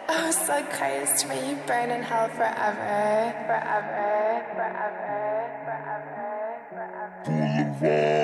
Oh, so cursed, may you burn in hell forever, forever, forever, forever, forever.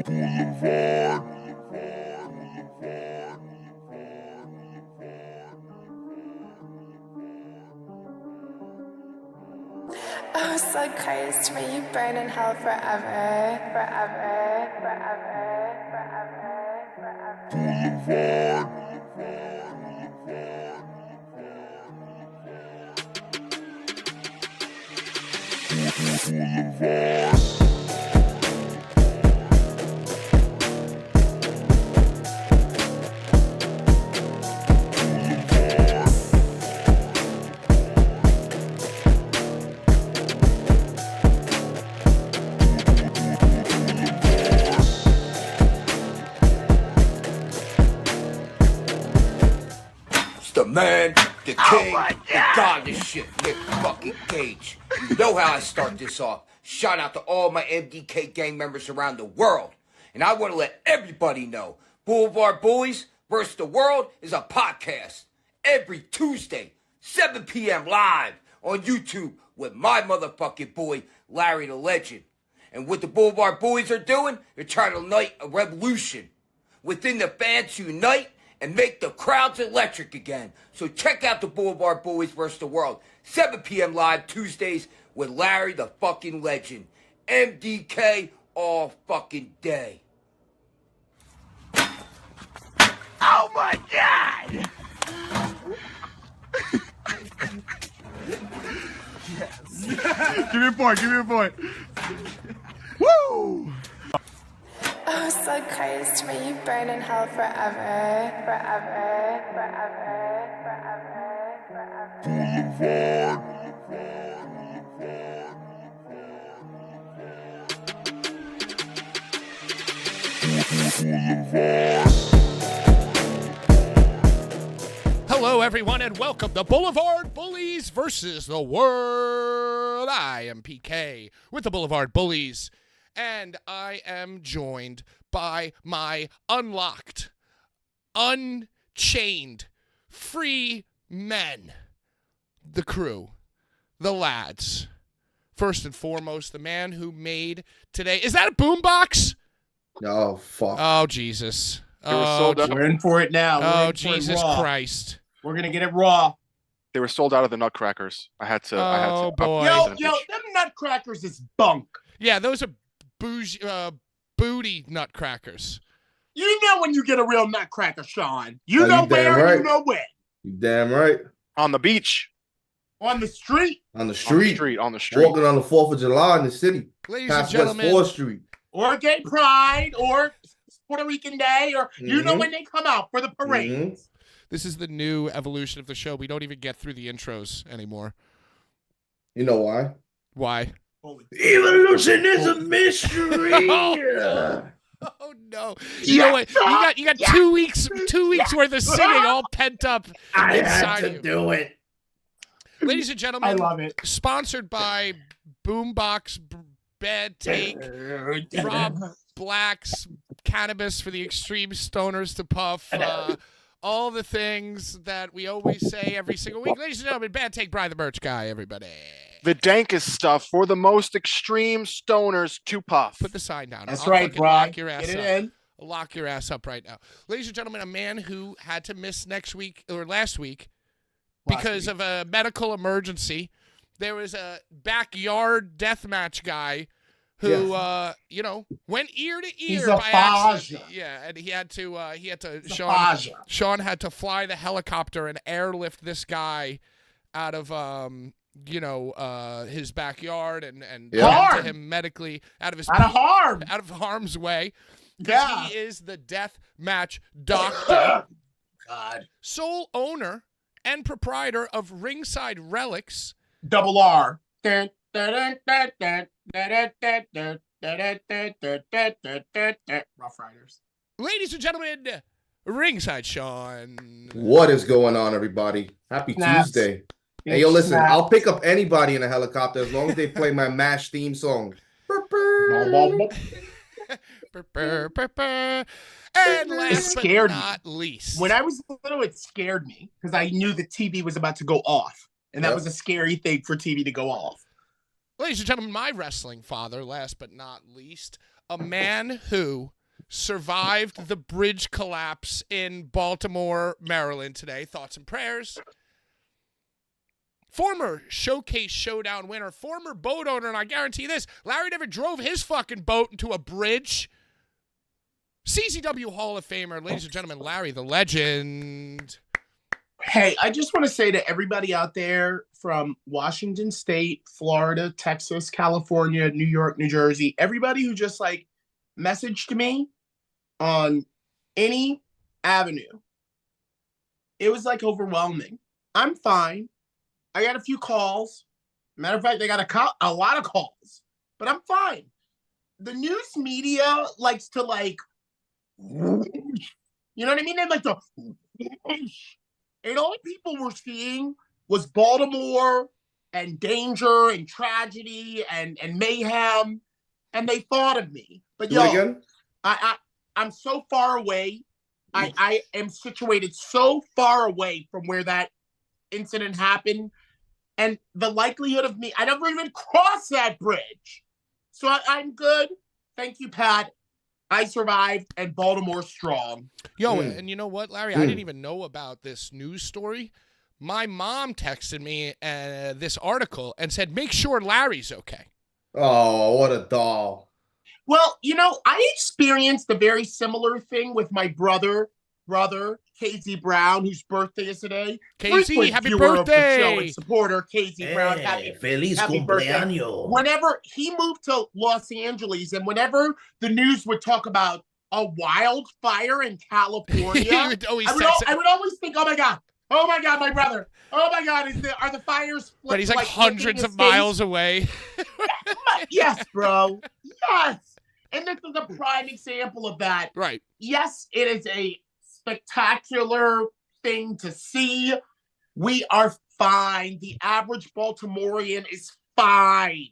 Boulevard. Oh, so cursed, may you burn in hell forever, forever, forever, forever, forever. Boulevard. the man, the king, the god of this shit, Nick fucking Cage. You know how I start this off. Shout out to all my MDK gang members around the world. And I want to let everybody know, Blvd Bullies vs. the World is a podcast every Tuesday, 7 p.m. live on YouTube with my motherfucking boy, Larry the Legend. And what the Blvd Bullies are doing, they're trying to ignite a revolution within the fans to unite and make the crowds electric again. So check out the Blvd Bullies vs. the World, 7 p.m. live Tuesdays with Larry the fucking Legend. MDK all fucking day. Oh my God! Yes. Give me a point, give me a point. Woo! Oh, so cursed, may you burn in hell forever, forever, forever, forever, forever. Hello, everyone, and welcome to Blvd Bullies versus the World. I am PK with the Blvd Bullies, and I am joined by my unlocked, unchained, free men, the crew, the lads. First and foremost, the man who made today. Is that a boombox? Oh, fuck. Oh, Jesus. We're in for it now. Oh, Jesus Christ. We're going to get it raw. They were sold out of the Nutcrackers. I had to. Oh, boy. Yo, them Nutcrackers is bunk. Yeah, those are booty nutcrackers. You know when you get a real Nutcracker, Sean. You know where, right. you know when. You damn right. On the beach. On the street. On the street. On the street. Walking on the 4th of July in the city. Ladies Past and West gentlemen. 4th Street. Or Gay Pride, or Puerto Rican Day, or you know when they come out for the parade. This is the new evolution of the show. We don't even get through the intros anymore. You know why? Why? Evolution is a mystery. Oh no! You know what? You got 2 weeks worth of singing all pent up I inside had to you. do it. Ladies and gentlemen, I love it. Sponsored by Boombox Bad Take, Rob Black's Cannabis for the Extreme Stoners to Puff. All the things that we always say every single week. Ladies and gentlemen, Bad Take, Brian the merch guy, everybody. The dankest stuff for the most extreme stoners to puff. Put the sign down. That's I'll right, fucking Brian. Lock your ass Get it up. in. I'll lock your ass up right now. Ladies and gentlemen, a man who had to miss last week because of a medical emergency. There was a backyard deathmatch guy who, went ear to ear. He's a by Faja. accident. Yeah, and he had to. Faja. Sean had to fly the helicopter and airlift this guy out of, his backyard and get to him medically out of harm's way. Yeah. He is the death match doctor. God. Sole owner and proprietor of Ringside Relics. Double R. Rough Riders. Ladies and gentlemen, Ringside Sean. What is going on, everybody? Happy Tuesday. Hey, yo, listen, I'll pick up anybody in a helicopter as long as they play my MASH theme song. And last but not least. When I was little, it scared me because I knew the TV was about to go off. And that was a scary thing for TV to go off. Ladies and gentlemen, my wrestling father, last but not least, a man who survived the bridge collapse in Baltimore, Maryland today. Thoughts and prayers. Former Showcase Showdown winner, former boat owner, and I guarantee this, Larry never drove his fucking boat into a bridge. CZW Hall of Famer, ladies and gentlemen, Larry the Legend. Hey, I just want to say to everybody out there from Washington State, Florida, Texas, California, New York, New Jersey, everybody who just messaged me on any avenue, it was overwhelming. I'm fine. I got a few calls. Matter of fact, I got a lot of calls, but I'm fine. The news media likes to you know what I mean? They like to And all people were seeing was Baltimore and danger and tragedy and mayhem. And they thought of me. But Do it again. I'm so far away. I am situated so far away from where that incident happened. And the likelihood of me, I never even crossed that bridge. So I'm good. Thank you, Pat. I survived, and Baltimore strong. Yo, and you know what, Larry? I didn't even know about this news story. My mom texted me this article and said, make sure Larry's okay. Oh, what a doll. Well, you know, I experienced a very similar thing with my brother, Casey Brown, whose birthday is today. Casey, happy birthday! Of the show and supporter, Casey Brown. Feliz happy cumpleaños. Birthday. Whenever he moved to Los Angeles, and whenever the news would talk about a wildfire in California, I would always think, oh my God, my brother. Oh my God, are the fires? But he's like hundreds of miles away. Yes, bro. Yes. And this is a prime example of that. Right. Yes, it is a spectacular thing to see. We are fine. The average Baltimorean is fine.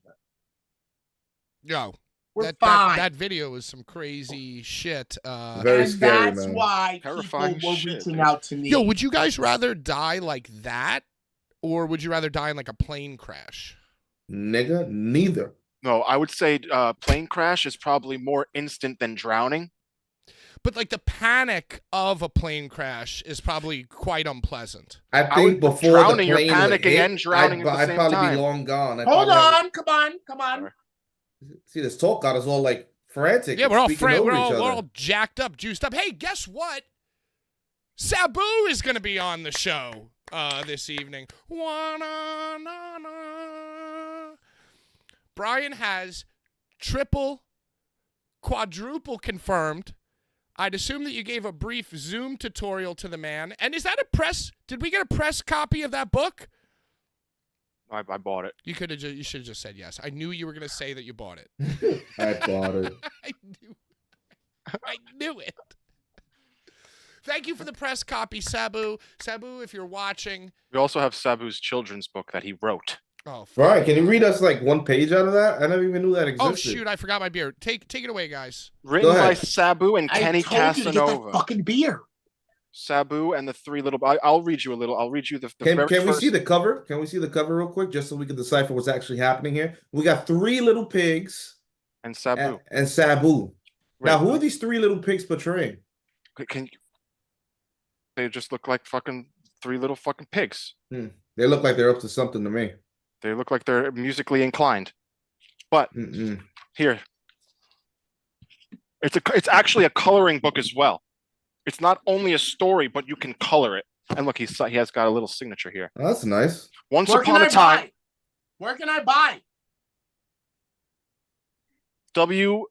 Yo, we're fine. That video was some crazy shit. Very scary, that's man. Why Terrifying people were shit, reaching dude. out to me. Yo, would you guys rather die like that, or would you rather die in like a plane crash? Nigga, neither. No, I would say plane crash is probably more instant than drowning. But like the panic of a plane crash is probably quite unpleasant. I think before drowning, the plane you're panicking hit, and drowning at the I'd same probably time. be long gone. Hold on, come on. See, this talk got us all like frantic. Yeah, we're all speaking we're over each other. all jacked up, juiced up. Hey, guess what? Sabu is going to be on the show this evening. Brian has triple, quadruple confirmed. I'd assume that you gave a brief Zoom tutorial to the man. And is that a press? Did we get a press copy of that book? I bought it. You should have just said yes. I knew you were going to say that you bought it. I bought it. I knew it. Thank you for the press copy, Sabu. Sabu, if you're watching. We also have Sabu's children's book that he wrote. Oh, Brian, can you read us like one page out of that? I never even knew that existed. Oh shoot, I forgot my beer. Take it away, guys. Written by Sabu and Kenny Casanova. You to get that fucking beer. Sabu and the three little. I'll read you a little. I'll read you the. Can we see the cover? Can we see the cover real quick, just so we can decipher what's actually happening here? We got three little pigs and Sabu. And Sabu. Right. Now, who are these three little pigs portraying? They just look like fucking three little fucking pigs. They look like they're up to something to me. They look like they're musically inclined. But here, it's actually a coloring book as well. It's not only a story, but you can color it. And look, he has got a little signature here. Oh, that's nice. Once upon a time. Where can I buy? WOHW.com.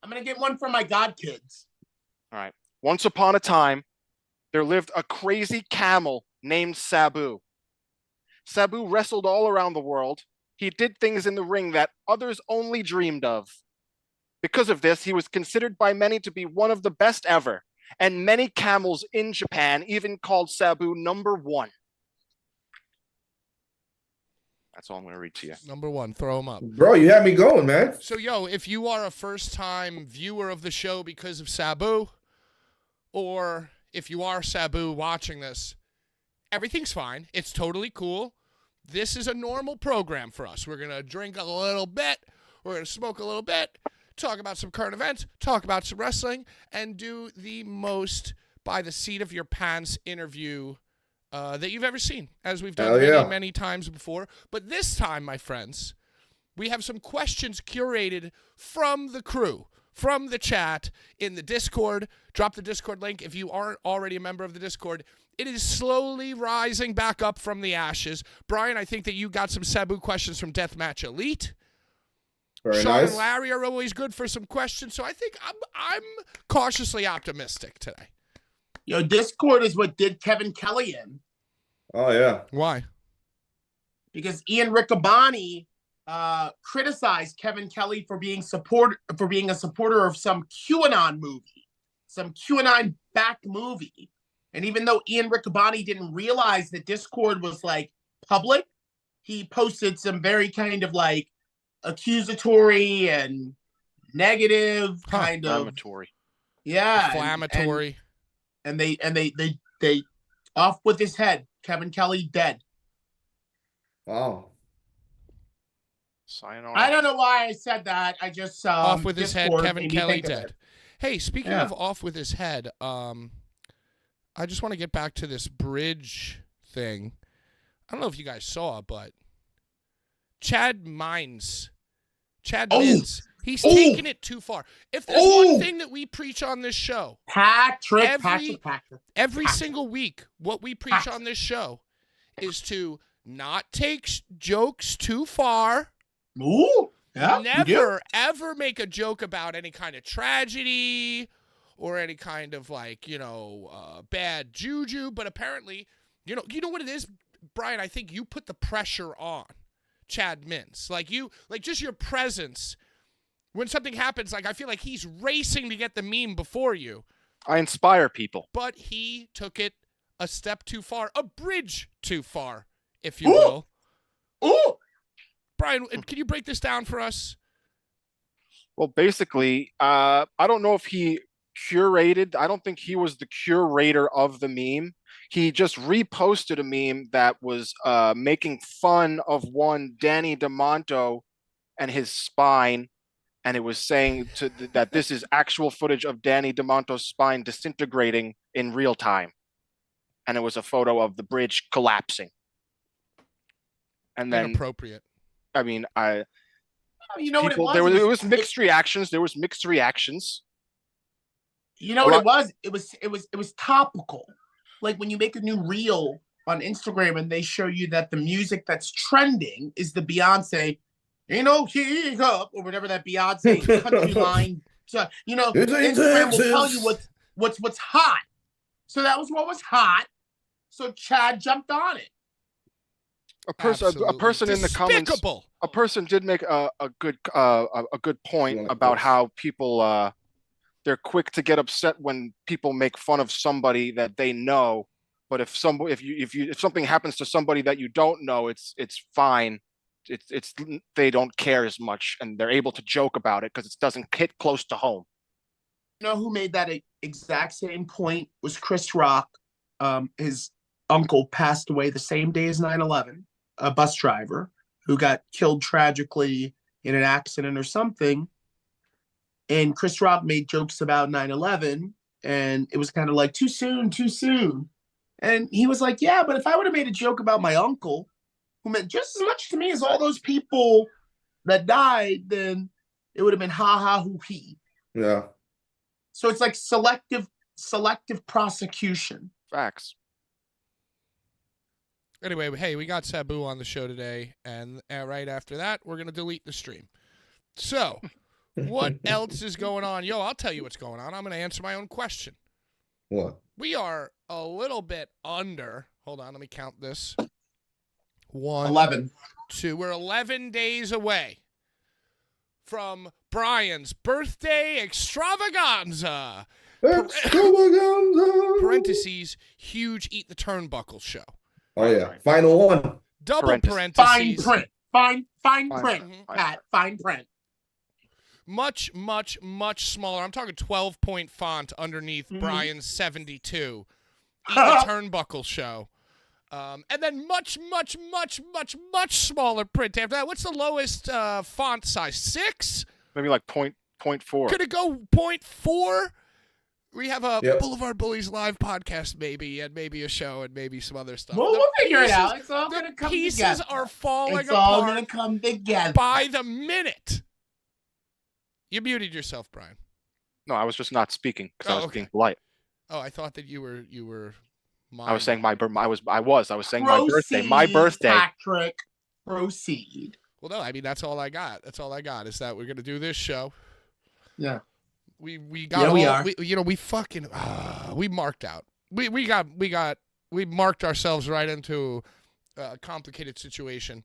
I'm gonna get one for my godkids. All right. Once upon a time, there lived a crazy camel named Sabu. Sabu wrestled all around the world. He did things in the ring that others only dreamed of. Because of this, he was considered by many to be one of the best ever, and many camels in Japan even called Sabu number one. That's all I'm going to read to you. Number one, throw him up. Bro, you had me going, man. So, yo, if you are a first-time viewer of the show because of Sabu, or if you are Sabu watching this, everything's fine. It's totally cool. This is a normal program for us. We're going to drink a little bit. We're going to smoke a little bit. Talk about some current events. Talk about some wrestling. And do the most by the seat of your pants interview that you've ever seen, as we've done many times before. But this time, my friends, we have some questions curated from the crew, from the chat in the Discord. Drop the Discord link if you aren't already a member of the Discord. It is slowly rising back up from the ashes. Brian, I think that you got some Sabu questions from Deathmatch Elite. Very Sean nice. and Larry are always good for some questions, so I think I'm cautiously optimistic today. Yo, Discord is what did Kevin Kelly in. Oh yeah. Why? Because Ian Riccaboni criticized Kevin Kelly for being a supporter of some QAnon movie, some QAnon fact movie. And even though Ian Riccaboni didn't realize that Discord was like public, he posted some very kind of like accusatory and negative kind of Inflammatory. yeah, Inflammatory. and they off with his head. Kevin Kelly dead. Wow. Sayonara. I don't know why I said that. I just Off with his head, Discord Kevin made me Kelly think of dead. it. Hey, speaking Yeah. of off with his head, I just want to get back to this bridge thing. I don't know if you guys saw, but Chad Mines, he's taking it too far. If there's one thing that we preach on this show, Patrick. every single week, what we preach on this show is to not take jokes too far. Ooh, yeah, Never, ever make a joke about any kind of tragedy or any kind of like, bad juju. But apparently, you know what it is, Brian? I think you put the pressure on Chad Mintz. Like just your presence when something happens. Like I feel like he's racing to get the meme before you. I inspire people. But he took it a step too far, a bridge too far, if you will. Ooh. Brian, can you break this down for us? Well, basically, I don't know if he curated. I don't think he was the curator of the meme. He just reposted a meme that was making fun of one Danny DeMonto and his spine. And it was saying that this is actual footage of Danny DeMonto's spine disintegrating in real time. And it was a photo of the bridge collapsing. And then Inappropriate. I mean, you know people, what it was? There was mixed reactions. There was mixed reactions. You know what it was? It was topical. Like when you make a new reel on Instagram and they show you that the music that's trending is the Beyonce, hip hop or whatever that Beyonce country line. So, Instagram will tell you what's hot. So that was what was hot. So Chad jumped on it. A person in the comments. A person did make a good point about how people they're quick to get upset when people make fun of somebody that they know, but if something happens to somebody that you don't know, it's fine. It's they don't care as much and they're able to joke about it because it doesn't hit close to home. You know who made that exact same point was Chris Rock. His uncle passed away the same day as 9/11. A bus driver who got killed tragically in an accident or something. And Chris Rock made jokes about 9/11 and it was kind of like too soon. And he was like, yeah, but if I would have made a joke about my uncle, who meant just as much to me as all those people that died, then it would have been ha ha hoo hee. Yeah. So it's like selective prosecution. Facts. Anyway, hey, we got Sabu on the show today, and right after that, we're going to delete the stream. So, what else is going on? Yo, I'll tell you what's going on. I'm going to answer my own question. What? We are a little bit under. Hold on, let me count this. 11. 2. We're 11 days away from Brian's birthday extravaganza. Parentheses, huge Eat the Turnbuckle show. Oh, yeah. Final one. Double parentheses. Fine print. Pat, fine print. Much, much, much smaller. I'm talking 12-point font underneath Brian's 72. Eat the Turnbuckle show. And then much, much, much, much, much smaller print after that. What's the lowest font size? 6? Maybe like 0.4. Could it go 0.4? We have a Blvd Bullies live podcast, maybe, and maybe a show, and maybe some other stuff. Well, we'll figure it out. It's all going to come together. The pieces are falling It's all apart going to come together. by the minute. You muted yourself, Brian. No, I was just not speaking because I was being polite. Oh, I thought that you were. I was saying I was saying Proceed, my birthday. Patrick, proceed. Well, no, I mean that's all I got. That's all I got is that we're gonna do this show. Yeah. We got. We are. We fucking we marked out. We marked ourselves right into a complicated situation.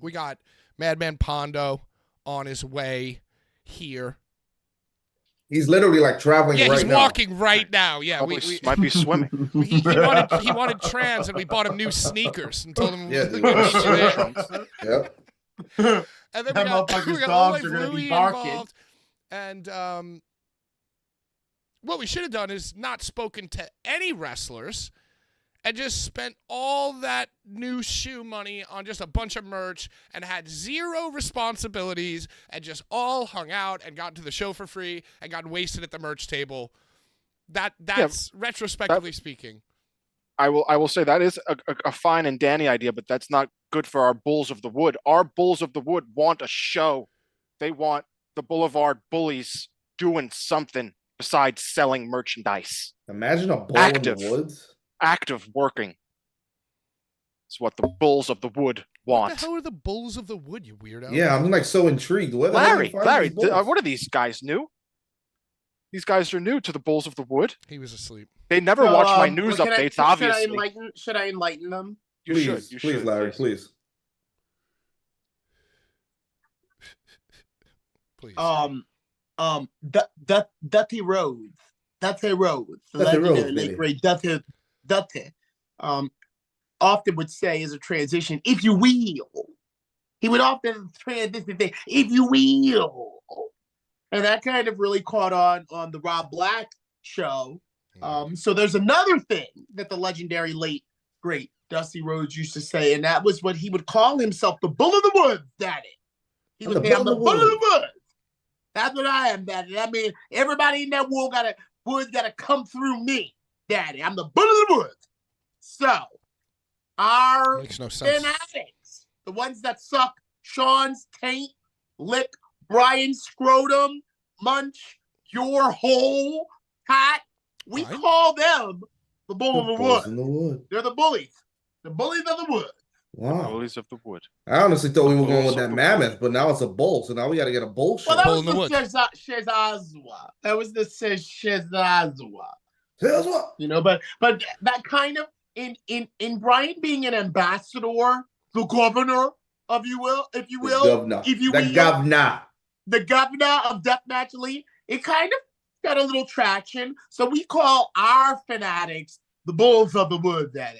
We got Madman Pondo on his way here. He's literally like traveling Yeah, right he's now. walking right now. Yeah, Probably might be swimming. he wanted trans, and we bought him new sneakers and told him Yeah, to get his shit in. Yep. And then That we got motherfucker's Old dogs Life are gonna be Louie barking. involved, and what we should have done is not spoken to any wrestlers and just spent all that new shoe money on just a bunch of merch and had zero responsibilities and just all hung out and got to the show for free and got wasted at the merch table. That's retrospectively speaking. I will say that is a fine and dandy idea, but that's not good for our Bulls of the Wood. Our Bulls of the Wood want a show. They want the Blvd Bullies doing something besides selling merchandise. Imagine a bull in the woods. Active working. It's what the Bulls of the Wood want. What the hell are the Bulls of the Wood, you weirdo? Yeah, I'm like so intrigued. Where the hell did you find Larry, these bulls? what are these guys new? These guys are new to the Bulls of the Wood. He was asleep. They never watch my news updates, obviously. Should I enlighten them? You should, Larry, please. Please. Dutty Rhodes. Dutty Rhodes. The Dutty Rhodes, legendary late baby. great Dutty. Often would say as a transition, if you will. He would often transition say, if you will. And that kind of really caught on the Rob Black show. So there's another thing that the legendary late great Dusty Rhodes used to say, and that was what he would call himself, the Bull of the Woods, Daddy. He would say, I'm the Bull of the Woods. That's what I am, Daddy. I mean, everybody in that woods gotta come through me, Daddy. I'm the Bull of the Woods. So, our Makes no sense. fanatics, the ones that suck Sean's taint, lick Brian's scrotum, munch your whole hat, we Fine. call them the Bull of the Bulls in Wood. the wood. They're the bullies. The bullies of the wood. Wow. Bullies of the Wood. I honestly thought we were going Bulls with that of the mammoth, but now it's a bull. So now we got to get a bull show. Well, that Bull was in the the woods. Shezazwa. That was the Shezazwa. Here's what? You know, but that kind of in Brian being an ambassador, the governor, if you will, The governor. the governor of Deathmatch Elite, it kind of got a little traction. So we call our fanatics the Bulls of the Wood, Daddy.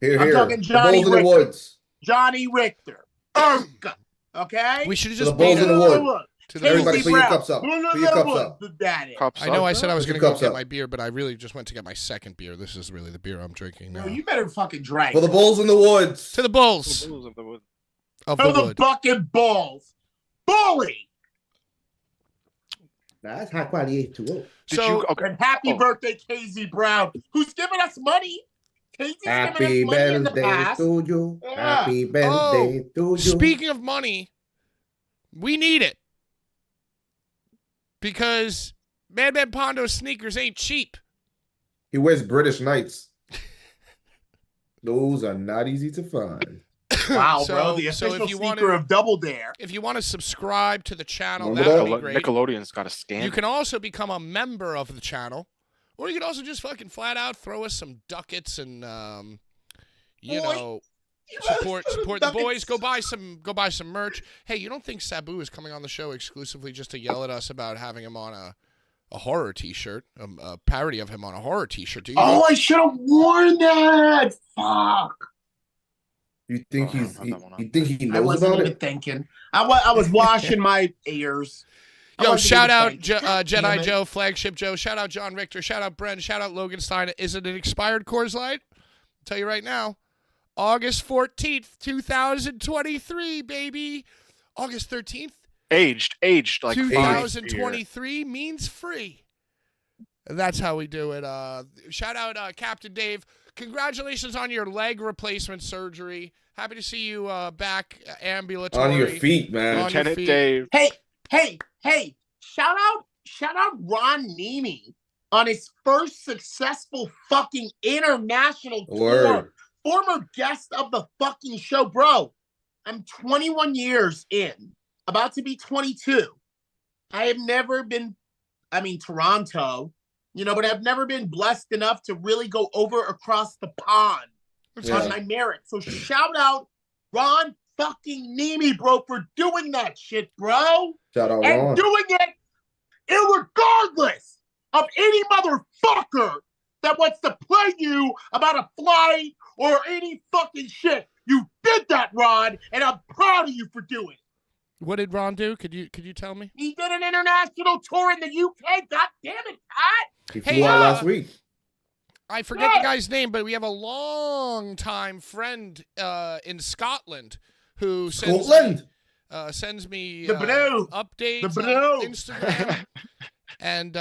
Here, I'm here. talking The Johnny bulls in the Richter. woods. Johnny Richter, Urka, okay? We should have The just Bulls beat in it the wood. to the Everybody Casey put your Brown. cups up. Bulls Put of your the cups Wood, up. the Daddy. Cups I know I up. said I was Put going your to go cups get up. my beer, but I really just went to get my second beer. This is really the beer I'm drinking now. No, you better fucking drink. For the bulls in the woods. To the Bulls Bulls of the Wood. of To the the Wood. bucket balls. Bully. That's high quality H2O. So, And happy birthday, KZ Brown, who's giving us money. KZ's Happy giving us money in the birthday past. to you. Yeah. Happy birthday to you. speaking of money, we need it. Because Madman Pondo's sneakers ain't cheap. He wears British Knights. Those are not easy to find. Wow, So- bro, the so official if you sneaker wanna- of Double Dare. If you want to subscribe to the channel, Remember that that? would be great. Nickelodeon's got a scan. You can also become a member of the channel, or you can also just fucking flat out throw us some ducats and you Boy, know You support know, support the ducats. boys. Go buy some merch. Hey, you don't think Sabu is coming on the show exclusively just to yell at us about having him on a horror T-shirt, a parody of him on a horror T-shirt? Do you? Oh, I should have worn that. Fuck. You think Oh, I he's don't have that one you think he I knows wasn't about even it? thinking. I was washing my ears. I Yo, wasn't shout even out thinking. God damn Jedi it. Joe, Flagship Joe. Shout out John Richter. Shout out Bren. Shout out Logan Stein. Is it an expired Coors Light? I'll tell you right now. August 14th, 2023, baby. August 13th, aged like 2023 means free. And that's how we do it. Shout out Captain Dave. Congratulations on your leg replacement surgery. Happy to see you back ambulatory. On your feet, man. On- Lieutenant feet. Dave. Hey, shout out Ron Nemi on his first successful fucking international tour. Word. Former guest of the fucking show, bro. I'm 21 years in, about to be 22. I have never been, Toronto, but I've never been blessed enough to really go over across the pond Yeah. on my merit. So shout out Ron fucking Nemi, bro, for doing that shit, bro. Shout out And Ron. doing it irregardless of any motherfucker that wants to play you about a flight or any fucking shit. You did that, Ron, and I'm proud of you for doing it. What did Ron do? Could you tell me? He did an international tour in the UK. God damn it, Pat. He flew out last week. I forget the guy's name, but we have a long-time friend in Scotland who sends me updates on Instagram and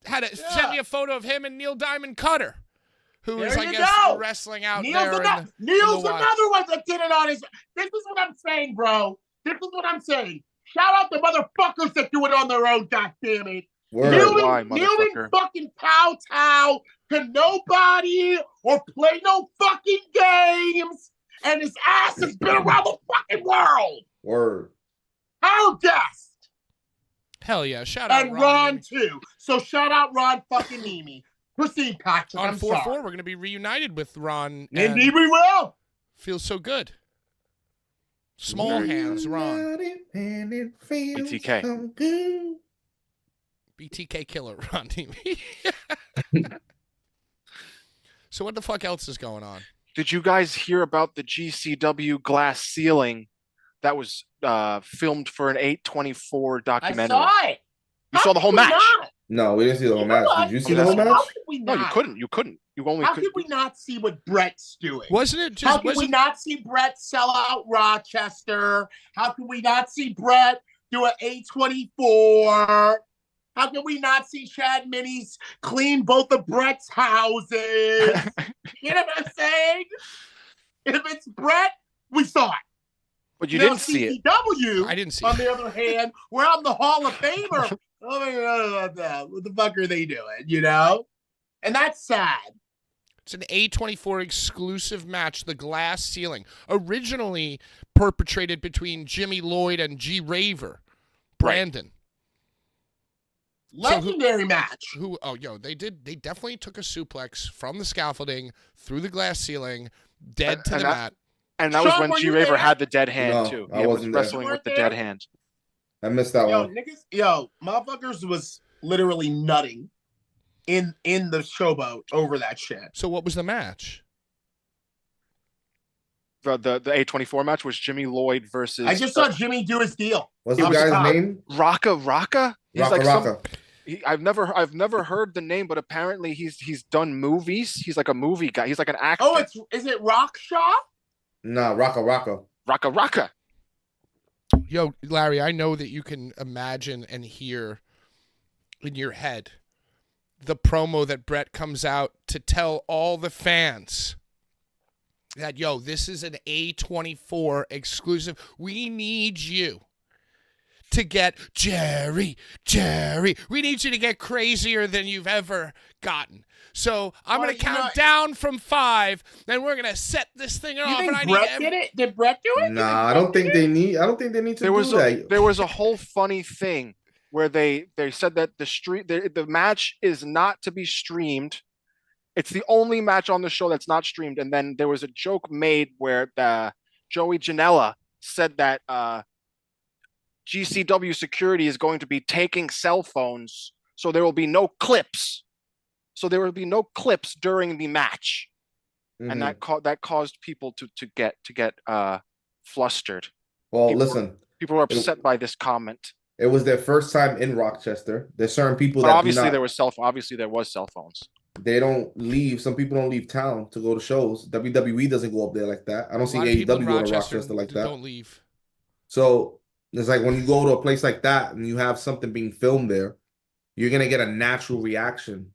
sent me a photo of him and Neil Diamond Cutter, who is, I guess, wrestling out there. Neil's another one that did it on his. This is what I'm saying, bro. This is what I'm saying. Shout out the motherfuckers that do it on their own, goddammit. Neil fucking kowtow to nobody or play no fucking games, and his ass has been around the fucking world. Word. How guest. Hell yeah. Shout out and Ron too. So shout out Ron fucking Nemi. Proceed, Patrick. On 4-4, we're going to be reunited with Ron. Indeed we will. Feels so good. Small hands, Ron. BTK. BTK killer, Ron Nemi. So what the fuck else is going on? Did you guys hear about the GCW glass ceiling that was filmed for an 824 documentary? I saw it. You saw the whole match? No, we didn't see the whole match. Did you see the whole match? How could we not? No, you couldn't. You couldn't. You only. How could we not see what Brett's doing? Wasn't it just? How could we not see Brett sell out Rochester? How could we not see Brett do an A24? How can we not see Chad Minis clean both of Brett's houses? You know what I'm saying? If it's Brett, we saw it. But you didn't see it. CCW, I didn't see on it. the other hand, we're on the Hall of Famer. What the fuck are they doing, you know? And that's sad. It's an A24 exclusive match, the glass ceiling. Originally perpetrated between Jimmy Lloyd and G. Raver. Brandon. Legendary match. They definitely took a suplex from the scaffolding through the glass ceiling, dead to the mat. And that was Sean, when G. Raver had the dead hand, No, too. I He was wasn't there. wrestling with the dead hand. I missed that one. Motherfuckers was literally nutting in the showboat over that shit. So what was the match? The A24 match was Jimmy Lloyd versus. I just saw Jimmy do his deal. What's the guy's name? Raka. He's Raka. I've never heard the name, but apparently he's done movies. He's like a movie guy. He's like an actor. Oh, is it Rockshaw? Nah, Raka. Raka. Yo, Larry, I know that you can imagine and hear in your head the promo that Brett comes out to tell all the fans that, yo, this is an A24 exclusive. We need you to get Jerry. We need you to get crazier than you've ever gotten. So I'm going to count down from 5, then we're going to set this thing off. You think Brett did it? Did Brett do it? Nah, I don't think they need to do that. There was a whole funny thing where they said that the match is not to be streamed. It's the only match on the show that's not streamed. And then there was a joke made where Joey Janela said that GCW security is going to be taking cell phones, so there will be no clips. So there will be no clips during the match, and that caused people to get flustered. Well, listen, people were upset by this comment. It was their first time in Rochester. There's certain people but that obviously there was cell phones. They don't leave. Some people don't leave town to go to shows. WWE doesn't go up there like that. I don't see AEW go to Rochester like that. Don't leave. So it's like when you go to a place like that and you have something being filmed there, you're gonna get a natural reaction.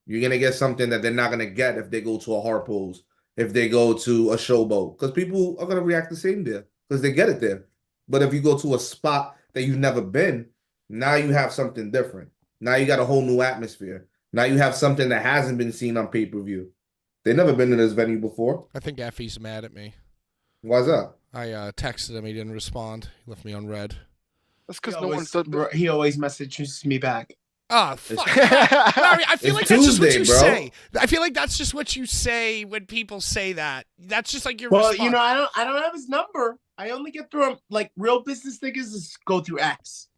You're gonna get something that they're not gonna get if they go to a hard pose, if they go to a showboat, because people are gonna react the same there because they get it there. But if you go to a spot that you've never been, now you have something different. Now you got a whole new atmosphere. Now you have something that hasn't been seen on pay-per-view. They've never been to this venue before. I think Effie's mad at me. Why's that? I texted him. He didn't respond. He left me on red. That's because he always messages me back. Ah, fuck. Larry, I feel like that's just what you bro. say. I feel like that's just what you say when people say that. That's just like your response. You know, I don't have his number. I only get through him. Like, real business niggas is go through X.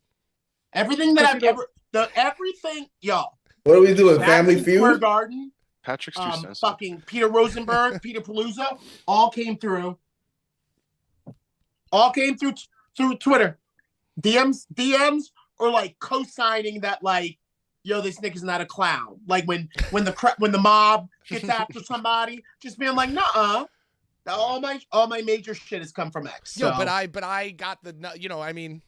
Everything that Because, I've everything, y'all. What are we doing? Family Madison Square Feud? Garden, Patrick's too sensitive. fucking Peter Rosenberg, Peter Palooza, all came through. All came through Twitter. DMs, or like co-signing that, like, yo, this nigga's not a clown. Like when the mob gets after somebody, just being like, nuh-uh. All my major shit has come from X. So. Yo, but I got the, you know, I mean,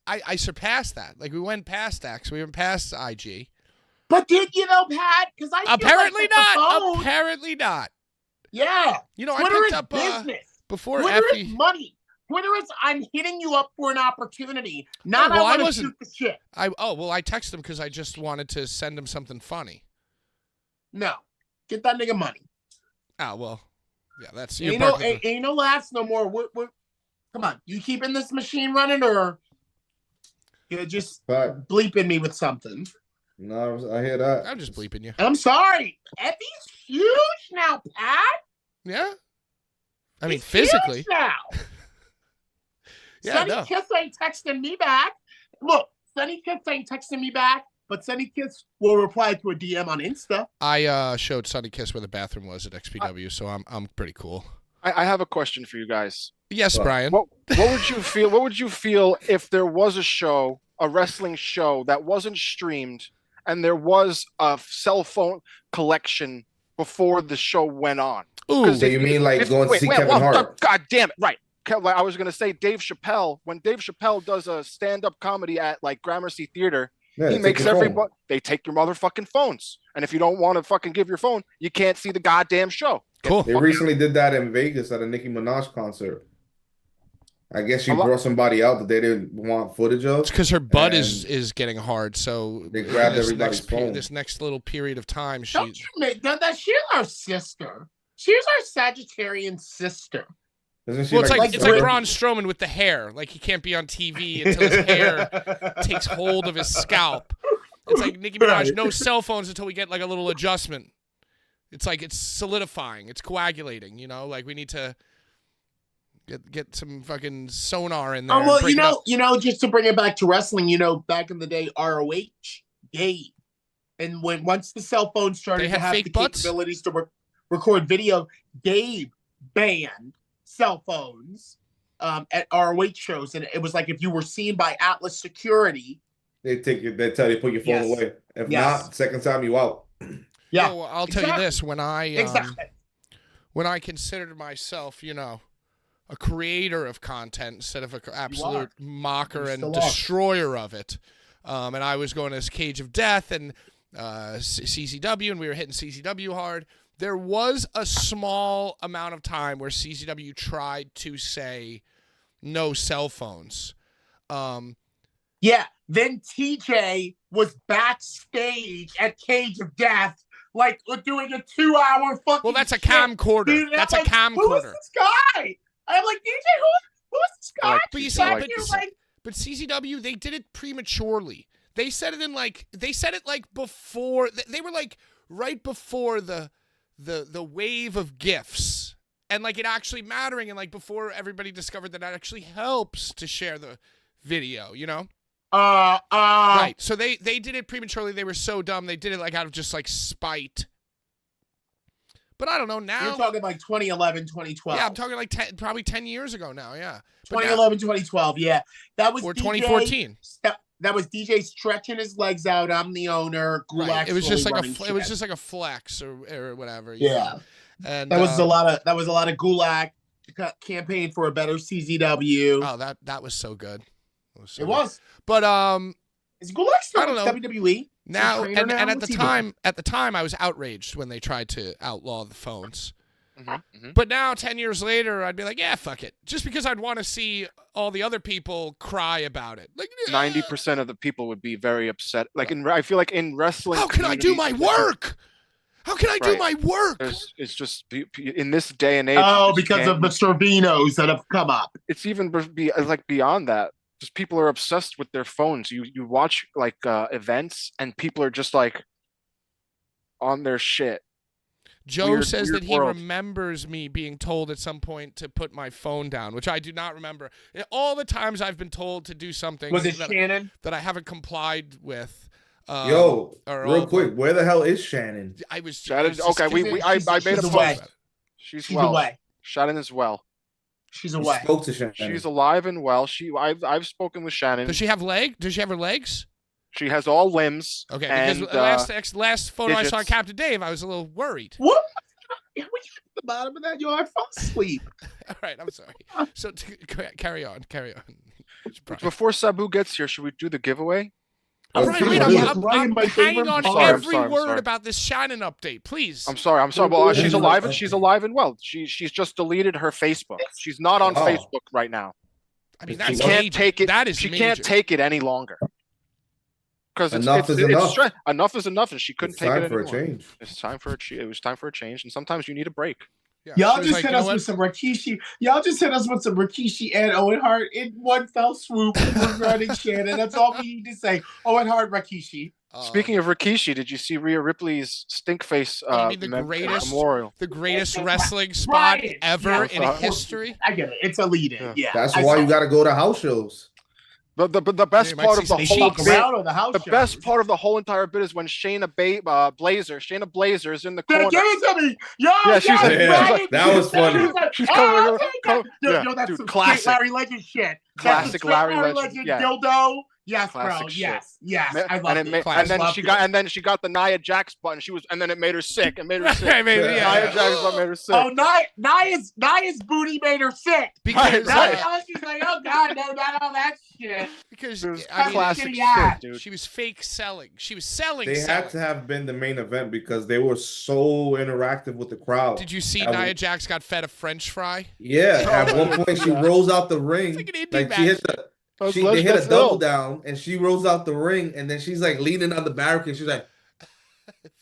I surpassed that. Like, we went past X, we went past IG. But did you know, Pat? Because I Apparently feel like not. Apparently not. Yeah. You know, Twitter I picked is up business. before Twitter Effie. is money. Twitter is I'm hitting you up for an opportunity. Not well, I want to shoot the shit. I texted him because I just wanted to send him something funny. No, get that nigga money. Oh well, yeah, that's ain't no laughs no more. We're come on, you keeping this machine running, or you're just bleeping me with something? No, I hear that. I'm just bleeping you. I'm sorry. Effie's huge now, Pat. Yeah, I mean He's physically huge now. Yeah, Sunny no. Kiss ain't texting me back. Look, Sunny Kiss ain't texting me back, but Sunny Kiss will reply to a DM on Insta. I showed Sunny Kiss where the bathroom was at XPW, so I'm pretty cool. I have a question for you guys. Yes, Brian. What would you feel? What would you feel if there was a wrestling show that wasn't streamed, and there was a cell phone collection before the show went on? Ooh, So you mean like going to see Kevin Hart? God damn it! Right. I was gonna say Dave Chappelle. When Dave Chappelle does a stand-up comedy at like Gramercy Theater, he makes everybody. They take your motherfucking phones, and if you don't want to fucking give your phone, you can't see the goddamn show. Cool. They recently did that in Vegas at a Nicki Minaj concert. I guess she brought somebody out that they didn't want footage of. It's because her butt is getting hard, so they grabbed everybody's phone. This next little period of time, Don't you make that? She's our sister. She's our Sagittarian sister. Isn't she well, it's like Brit- Braun Strowman with the hair. Like, he can't be on TV until his hair takes hold of his scalp. It's like Nicki Minaj, no cell phones until we get like a little adjustment. It's like it's solidifying, it's coagulating. You know, like we need to get some fucking sonar in there. Oh well, you know, just to bring it back to wrestling, you know, back in the day, ROH, Gabe, and once the cell phone started to have the capabilities to record video, Gabe banned cell phones at ROH shows, and it was like if you were seen by Atlas Security, they tell you to put your phone away. If not, second time you out. Yeah, well, I'll tell you this: when I considered myself, you know, a creator of content instead of an absolute mocker and destroyer of it, and I was going as Cage of Death and CZW, and we were hitting CZW hard. There was a small amount of time where CZW tried to say no cell phones. Yeah, then TJ was backstage at Cage of Death, like doing a 2-hour fucking. Well, that's a camcorder. Dude, that's like, a camcorder. Who is this guy? I'm like, DJ, who is this guy? But you see, but CZW, they did it prematurely. They said it like before. They were like right before the wave of GIFs, and like it actually mattering, and like before everybody discovered that it actually helps to share the video, you know? Right. So they did it prematurely. They were so dumb. They did it like out of just like spite. But I don't know now. You're talking like 2011, 2012. Yeah, I'm talking like probably 10 years ago now. Yeah. 2011, 2012. Yeah, that was or 2014. That was DJ stretching his legs out. I'm the owner. Gulak. Right. It was just like a flex or whatever. Yeah. And that was a lot of Gulak campaign for a better CZW. Oh, that was so good. It was. But is Gulak still with WWE? Now and at the time I was outraged when they tried to outlaw the phones. Mm-hmm. But now 10 years later I'd be like, yeah, fuck it. Just because I'd want to see all the other people cry about it. Like 90% of the people would be very upset. Like I feel like in wrestling, how can I do my work? How can I do my work? It's just in this day and age. Oh, because of the Servinos that have come up. It's even like beyond that. Just people are obsessed with their phones. You watch like events and people are just like on their shit. Joe says that he world. remembers me being told at some point to put my phone down, which I do not remember. All the times I've been told to do something Was it that, Shannon? that I haven't complied with. Yo, are real all quick, the- where the hell is Shannon? I was Shannon, just okay, I made a she's post. away. She's She's well. away. Shannon is well. She's You away. spoke to Shannon. She's alive and well. I've spoken with Shannon. Does she have leg? Does she have her legs? She has all limbs. Okay, and, because last photo I saw of digits. Captain Dave, I was a little worried. What? We got the bottom of that. Yo, I fell asleep. All right, I'm sorry. So carry on. Before Sabu gets here, should we do the giveaway? Brian, wait, Yeah, I'm Brian, my hanging favorite on part. every I'm word sorry. about this Shannon update, please. I'm sorry. Well, she's alive and well. She's just deleted her Facebook. She's not on Wow. Facebook right now. I mean, She that's Can't major. take it. That is She major. can't take it any longer. Because Enough is enough. Enough is enough, and she couldn't It's take it time for a anymore. change. It was time for a change, and sometimes you need a break. Yeah. Y'all She was just like, hit "You know us what? with some Rikishi. Y'all just hit us with some Rikishi and Owen Hart in one fell swoop regarding Shannon. That's all we need to say. Owen Hart, Rikishi. Speaking of Rikishi, did you see Rhea Ripley's stink face you mean the greatest memorial? the greatest wrestling spot Brian, ever yeah, in history? I get it. It's a lead-in. Yeah. That's I why saw you got to go to house shows. But the best You might part see of the some They whole fuck cheeks. bit, around on the house the shows. best part of the whole entire bit is when Shayna Blazer is in the Give corner. it to me. Yo, Yeah, she's like- Yeah, that was funny. She's coming. Yo, Yeah, that's dude, some classic. straight Larry Legend shit. That's Classic some straight Larry Legend, yeah. dildo. Yes, Classic bro. shit. Yes. I love it. Classic. And then she got the Nia Jax button. And then it made her sick. It made her sick. I mean, Yeah. yeah. Nia Jax button made her sick. Oh, Nia's booty made her sick. Because Right. She's like, oh god, no, not all that shit. because It was I mean, classic shitty ass. shit, dude. she was fake selling. She was selling. They had to have been the main event because they were so interactive with the crowd. Did you see That Nia was- Jax got fed a French fry? Yeah, at one point she rolls out the ring. like an indie Like she match. hit they hit a double down and she rolls out the ring and then she's like leaning on the barricade. She's like,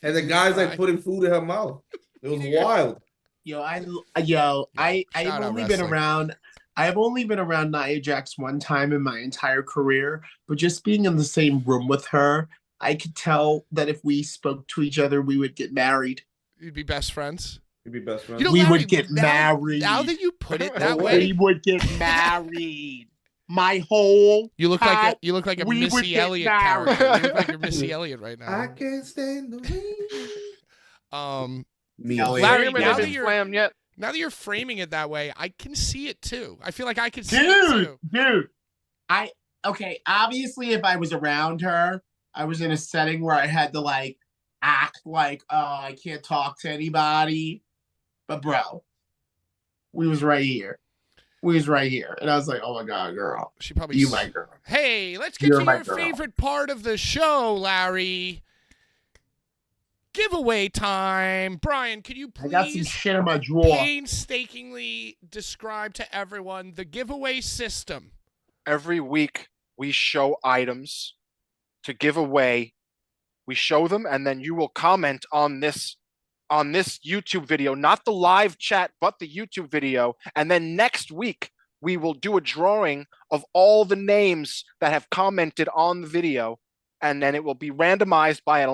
and the guy's like putting food in her mouth. It was wild. I've Shout out only been wrestling. around. I have only been around Nia Jax one time in my entire career, but just being in the same room with her, I could tell that if we spoke to each other, we would get married. You'd be best friends. You'd be best friends. You know, We Larry, would get married. Now that you put it No that way. way, We would get married. My whole you look like a we would Missy get Elliott married. character. You look like you're Missy Elliott right I now. can't stand the rain. Larry, Me. Wait a now minute, that I didn't you're- slam yet. Now that you're framing it that way, I can see it too. I feel like I could see it too. dude. Obviously if I was around her, I was in a setting where I had to like act like, oh, I can't talk to anybody. But bro, we was right here. And I was like, oh my god, girl. She probably. You my girl. Hey, let's get You're to my your girl. favorite part of the show, Larry. Giveaway time. Brian, could you I got some please shit in my drawer. painstakingly describe to everyone the giveaway system? Every week we show items to give away. We show them, and then you will comment on this YouTube video, not the live chat, but the YouTube video. And then next week we will do a drawing of all the names that have commented on the video, and then it will be randomized by an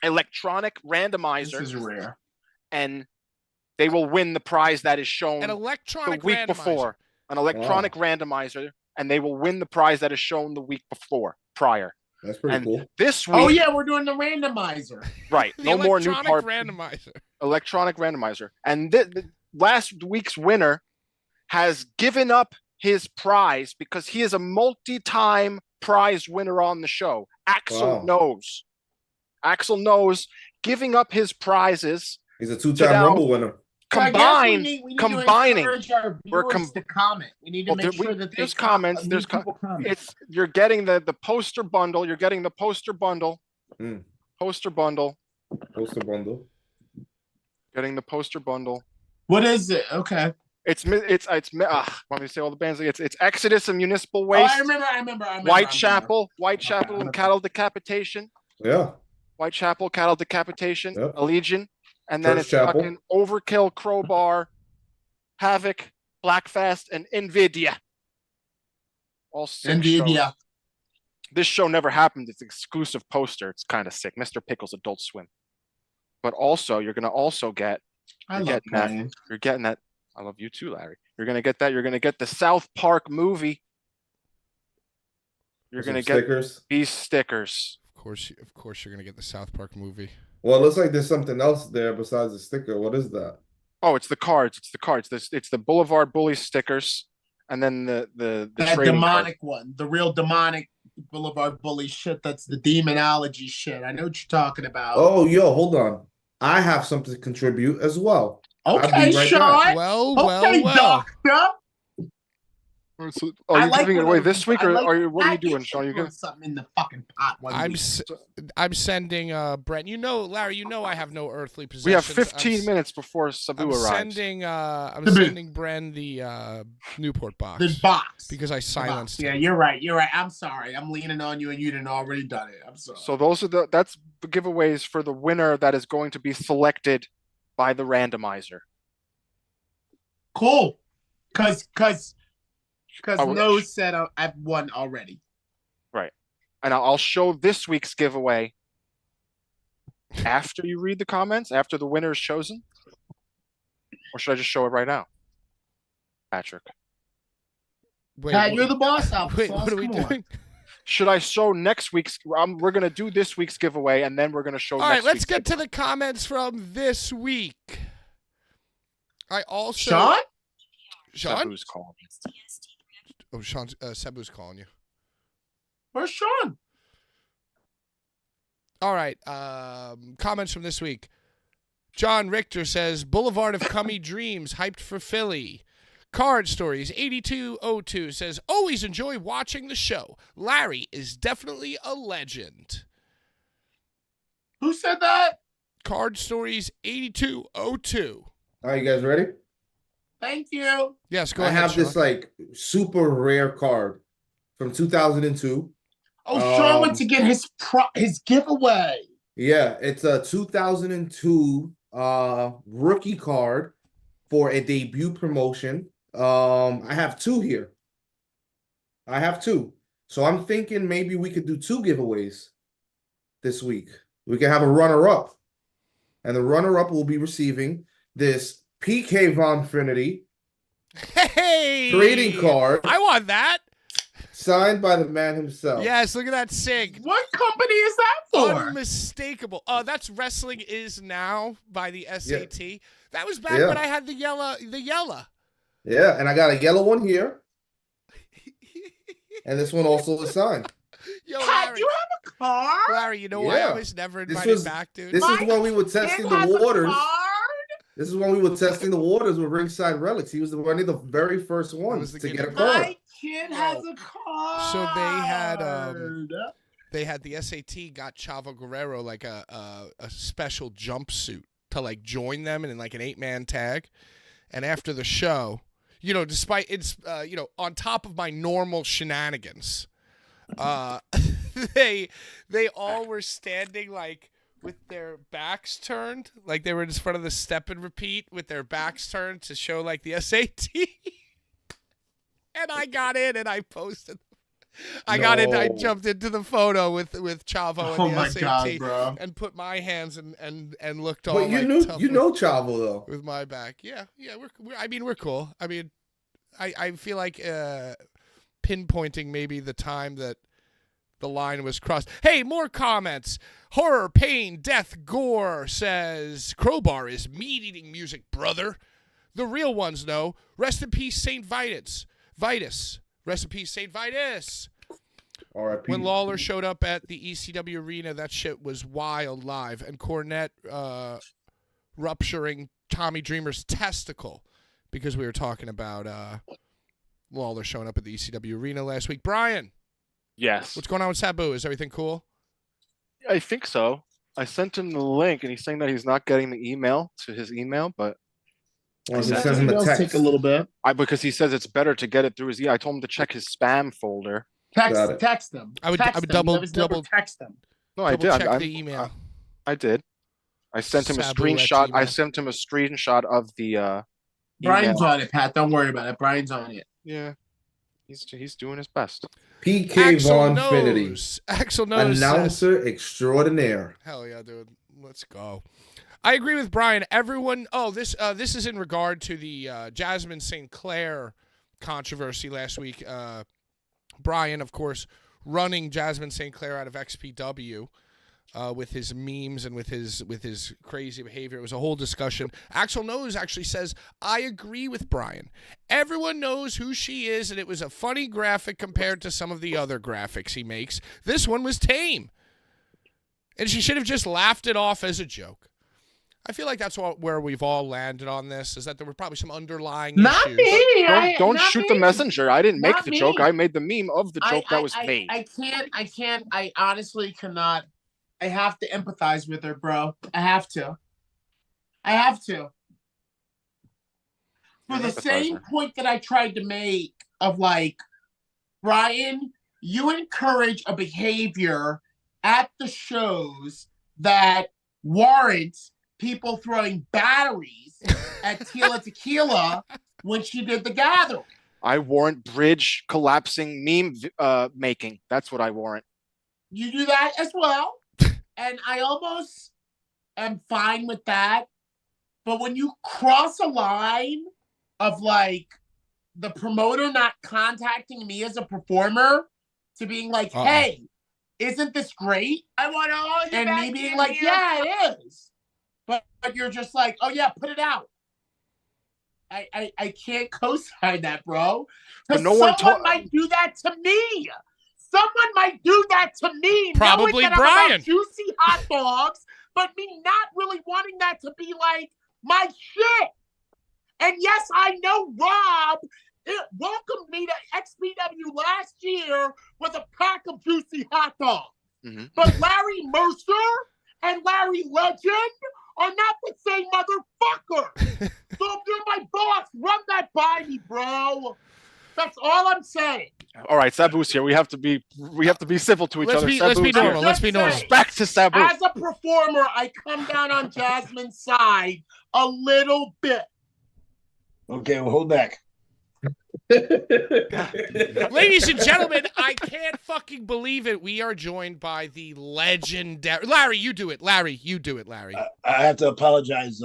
electronic This randomizer, is rare. and they will win the prize that is shown An the electronic week randomizer. before. An electronic randomizer, and they will win the prize that is shown the week prior. That's pretty And cool. this week, Oh yeah, we're doing the randomizer. right? The No more new electronic part. randomizer. Electronic randomizer. And last week's winner has given up his prize because he is a multi-time prize winner on the show. Axel knows. Axel knows giving up his prizes. He's a two-time now- Rumble winner. So I guess we Combined, need combining. To encourage our We're viewers to comment. We need to Well, make sure that there's comments. There's comment. you're getting the poster bundle. You're getting the poster bundle. Mm. Poster bundle. Poster bundle. Getting the poster bundle. What is it? Okay. Want me to say all the bands? It's Exodus and Municipal Oh, Waste. I remember. Whitechapel and Cattle Decapitation. Yeah. Whitechapel, Cattle Decapitation, Yep. a Legion, and then Church it's Chapel. fucking Overkill, Crowbar, Havoc, Blackfast, and Nvidia. All six Nvidia. shows. This show never happened. It's exclusive poster. It's kind of sick. Mr. Pickles, Adult Swim. but also you're gonna also get I you're love getting that. Brian. You're getting that. I love you too, Larry. You're gonna get that. You're gonna get the South Park movie. You're Some gonna get stickers. these stickers. Of course, you're gonna get the South Park movie. Well, it looks like there's something else there besides the sticker. What is that? Oh, it's the cards. It's the cards. It's the Boulevard Bullies stickers, and then the That trading card. demonic one, the real demonic Boulevard Bully shit. That's the demonology shit. I know what you're talking about. Oh, yo, hold on. I have something to contribute as well. I'll okay, be right Sean. back. Okay, doctor. So, are I you like giving it when away the- this week, I or like are you, the what are you doing, package Sean? You throw gonna something in the fucking pot one week. I'm sending Brent. You know, Larry. You know I have no earthly possessions. We have 15 minutes before Sabu I'm arrives. sending Bren the Newport box. The box. Because I silenced Yeah, him. you're right. You're right. I'm sorry. I'm leaning on you, and you didn't already done it. I'm sorry. So those are that's the giveaways for the winner that is going to be selected by the randomizer. Cool. Cause Oh, no said I've won already. Right. And I'll show this week's giveaway after you read the comments, after the winner is chosen. Or should I just show it right now? Patrick. Wait, Pat, what- you're the boss. Wait, what are we doing? Should I show next week's? We're going to do this week's giveaway, and then we're going to show All right, next let's week's get to giveaway. the comments from this week. I also Sean? Sean? Sabu's calling. Oh, Sean. Sabu's calling you. Where's Sean? All right. Comments from this week. John Richter says Boulevard of Cummy Dreams hyped for Philly. Card Stories 8202 says always enjoy watching the show. Larry is definitely a legend. Who said that? Card Stories 8202. All right, you guys ready? Thank you. Yes, go I ahead. have Sean. this like super rare card from 2002. Oh, Sean went Um, to get his giveaway. Yeah, it's a 2002 rookie card for a debut promotion. I have two here. I have two. So I'm thinking maybe we could do two giveaways this week. We can have a runner-up. And the runner-up will be receiving this PK Von Trinity Hey! trading card I want that. signed by the man himself. Yes, look at that sig. What company is that for? Unmistakable. That's Wrestling Is Now by the SAT. That was back Yeah. when I had the yellow. Yeah, and I got a yellow one here. And this one also is signed. Yo, Pat, Larry. you have a card? Larry, you know why I Yeah. was never This invited was- back, dude? This is when we were Kid testing the has a waters. card? This is when we were testing the waters with Ringside Relics. He was one of the very first ones the to get a guinea card. My kid has a card. So they had the SAT got Chavo Guerrero like a special jumpsuit to like join them in like an 8-man tag. And after the show, you know, despite it's you know, on top of my normal shenanigans, they all were standing like with their backs turned, like they were in front of the step and repeat with their backs turned to show like the SAT. And I got in and I posted. I got in. I No. jumped into the photo with Chavo Oh and the my SAT God, bro. and put my hands and looked all But you like tough you know Chavo though. with my back. Yeah, we're I mean we're cool. I mean, I feel like pinpointing maybe the time that the line was crossed. Hey, more comments. Horror, pain, death, gore says Crowbar is meat-eating music, brother. The real ones know. Rest in peace, Saint Vitus. Rest in peace, Saint Vitus. R.I.P. When Lawler showed up at the ECW arena, that shit was wild live. And Cornette rupturing Tommy Dreamer's testicle because we were talking about Lawler showing up at the ECW arena last week. Brian, Yes. what's going on with Sabu? Is everything cool? I think so. I sent him the link, and he's saying that he's not getting the email to his email, but Why don't you Exactly. send him a Emails text? take a little bit. because he says it's better to get it through his email. I told him to check his spam folder. Got it. Text them. I would Text them. double- You never double- text them. No, I Double did. check the email. I did. I sent him a Sabu at screenshot. I Gmail. sent him a screenshot of the Brian's email. on it, Pat. Don't worry about it. Brian's on it. Yeah. He's doing his best. PK Axel Von Finity, knows. Axel knows. Says, announcer extraordinaire. hell yeah, dude. Let's go. I agree with Brian. Everyone. Oh, this is in regard to the Jasmine St. Clair controversy last week. Brian, of course, running Jasmine St. Clair out of XPW with his memes and with his crazy behavior. It was a whole discussion. Axel Knows actually says, I agree with Brian. Everyone knows who she is, and it was a funny graphic compared to some of the other graphics he makes. This one was tame. And she should have just laughed it off as a joke. I feel like that's where we've all landed on this, is that there were probably some underlying Not issues. me. Don't not shoot me. the messenger. I didn't make Not the me. joke. I made the meme of the joke that was made. I can't. I honestly cannot. I have to empathize with her, bro. I have to. For the same point that I tried to make of like, Brian, you encourage a behavior at the shows that warrants people throwing batteries at Tila Tequila when she did the gathering. I warrant bridge collapsing meme making. That's what I warrant. You do that as well. And I almost am fine with that. But when you cross a line of like the promoter not contacting me as a performer to being like, hey, isn't this great? I want to hold you. And me being like, yeah, it is. But you're just like, oh yeah, put it out. I can't co-sign that, bro. Because no someone might do that to me. Someone might do that to me. Probably knowing that Brian. I'm about juicy hot dogs, but me not really wanting that to be like my shit. And yes, I know Rob welcomed me to XPW last year with a pack of juicy hot dogs. Mm-hmm. But Larry Mercer and Larry Legend are not the same motherfucker. So if you're my boss, run that by me, bro. That's all I'm saying. All right, Sabu's here. We have to be civil to each other. Let's be normal. Let's be normal. Respect to Sabu. As a performer, I come down on Jasmine's side a little bit. Okay, well, hold back. Ladies and gentlemen, I can't fucking believe it. We are joined by the legendary Larry. You do it, Larry. You do it, Larry. I have to apologize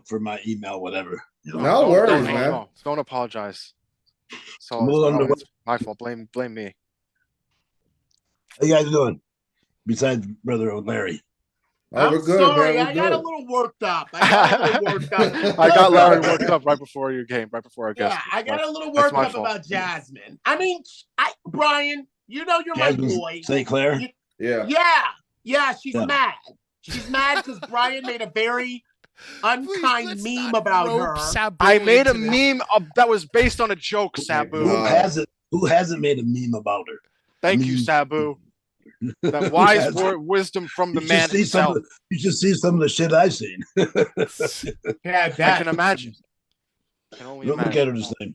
for my email, whatever. You know? No worries, man. Don't apologize. So it's my fault. Blame me. How you guys doing? Besides brother Larry. Oh, we're good, sorry, man. I got a little worked up. I got Larry worked up right before you came, right before I guessed. Yeah, I got a little worked up about Jasmine. I mean, Brian, you know you're Jasmine my boy. St. Clair? Yeah, she's mad. She's mad because Brian made a very unkind meme about her. Sabu I made a meme that was based on a joke, Sabu. Who hasn't made a meme about her? Thank you, Sabu. That wise wisdom from the man himself. You should see some of the shit I've seen. Yeah, I can imagine. I can only imagine. Look at her the same.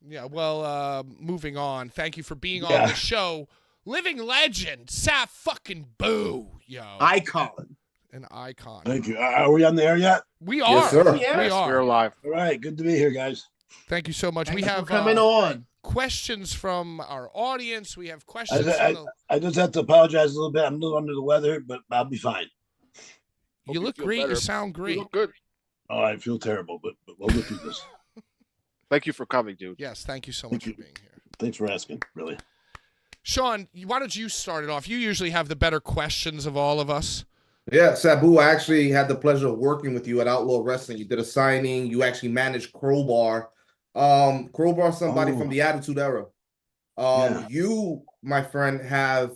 Yeah, well, moving on. Thank you for being on the show. Living legend, Sabu, yo. Icon. An icon. Thank you. Are we on the air yet? We are. Yes, sir. Yes, we are. We're live. All right, good to be here, guys. Thank you so much. Thanks we have for coming on. questions from our audience. We have questions. I just have to apologize a little bit. I'm a little under the weather, but I'll be fine. You look great. You sound great. You look good. Oh, I feel terrible, but we'll get through this. Thank you for coming, dude. Yes, thank you so much for being here. Thanks for asking, really. Sean, why don't you start it off? You usually have the better questions of all of us. Yeah, Sabu, I actually had the pleasure of working with you at Outlaw Wrestling. You did a signing. You actually managed Crowbar. Crowbar, somebody from the Attitude Era. You, my friend, have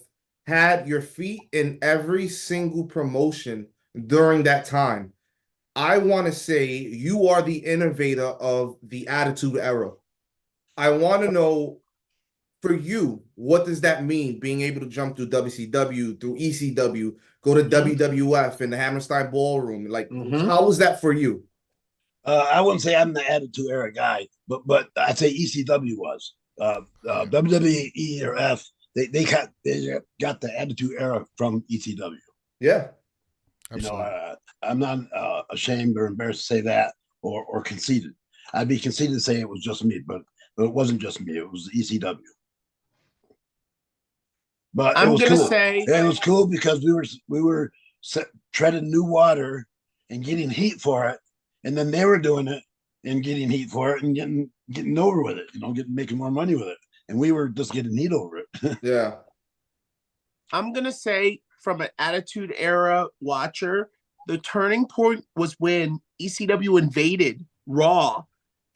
had your feet in every single promotion during that time. I want to say you are the innovator of the Attitude Era. I want to know, for you, what does that mean, being able to jump through WCW, through ECW, go to WWF in the Hammerstein Ballroom? Like, how was that for you? I wouldn't say I'm the Attitude Era guy, but I'd say ECW was. WWE or F, they got the Attitude Era from ECW. Yeah. You know, I'm not ashamed or embarrassed to say that or conceited. I'd be conceited to say it was just me, but But it wasn't just me; it was ECW. But I'm it was gonna cool. say It was cool because we were treading new water and getting heat for it, and then they were doing it and getting heat for it and getting over with it. Making more money with it, and we were just getting heat over it. Yeah. I'm gonna say from an Attitude Era watcher, the turning point was when ECW invaded Raw,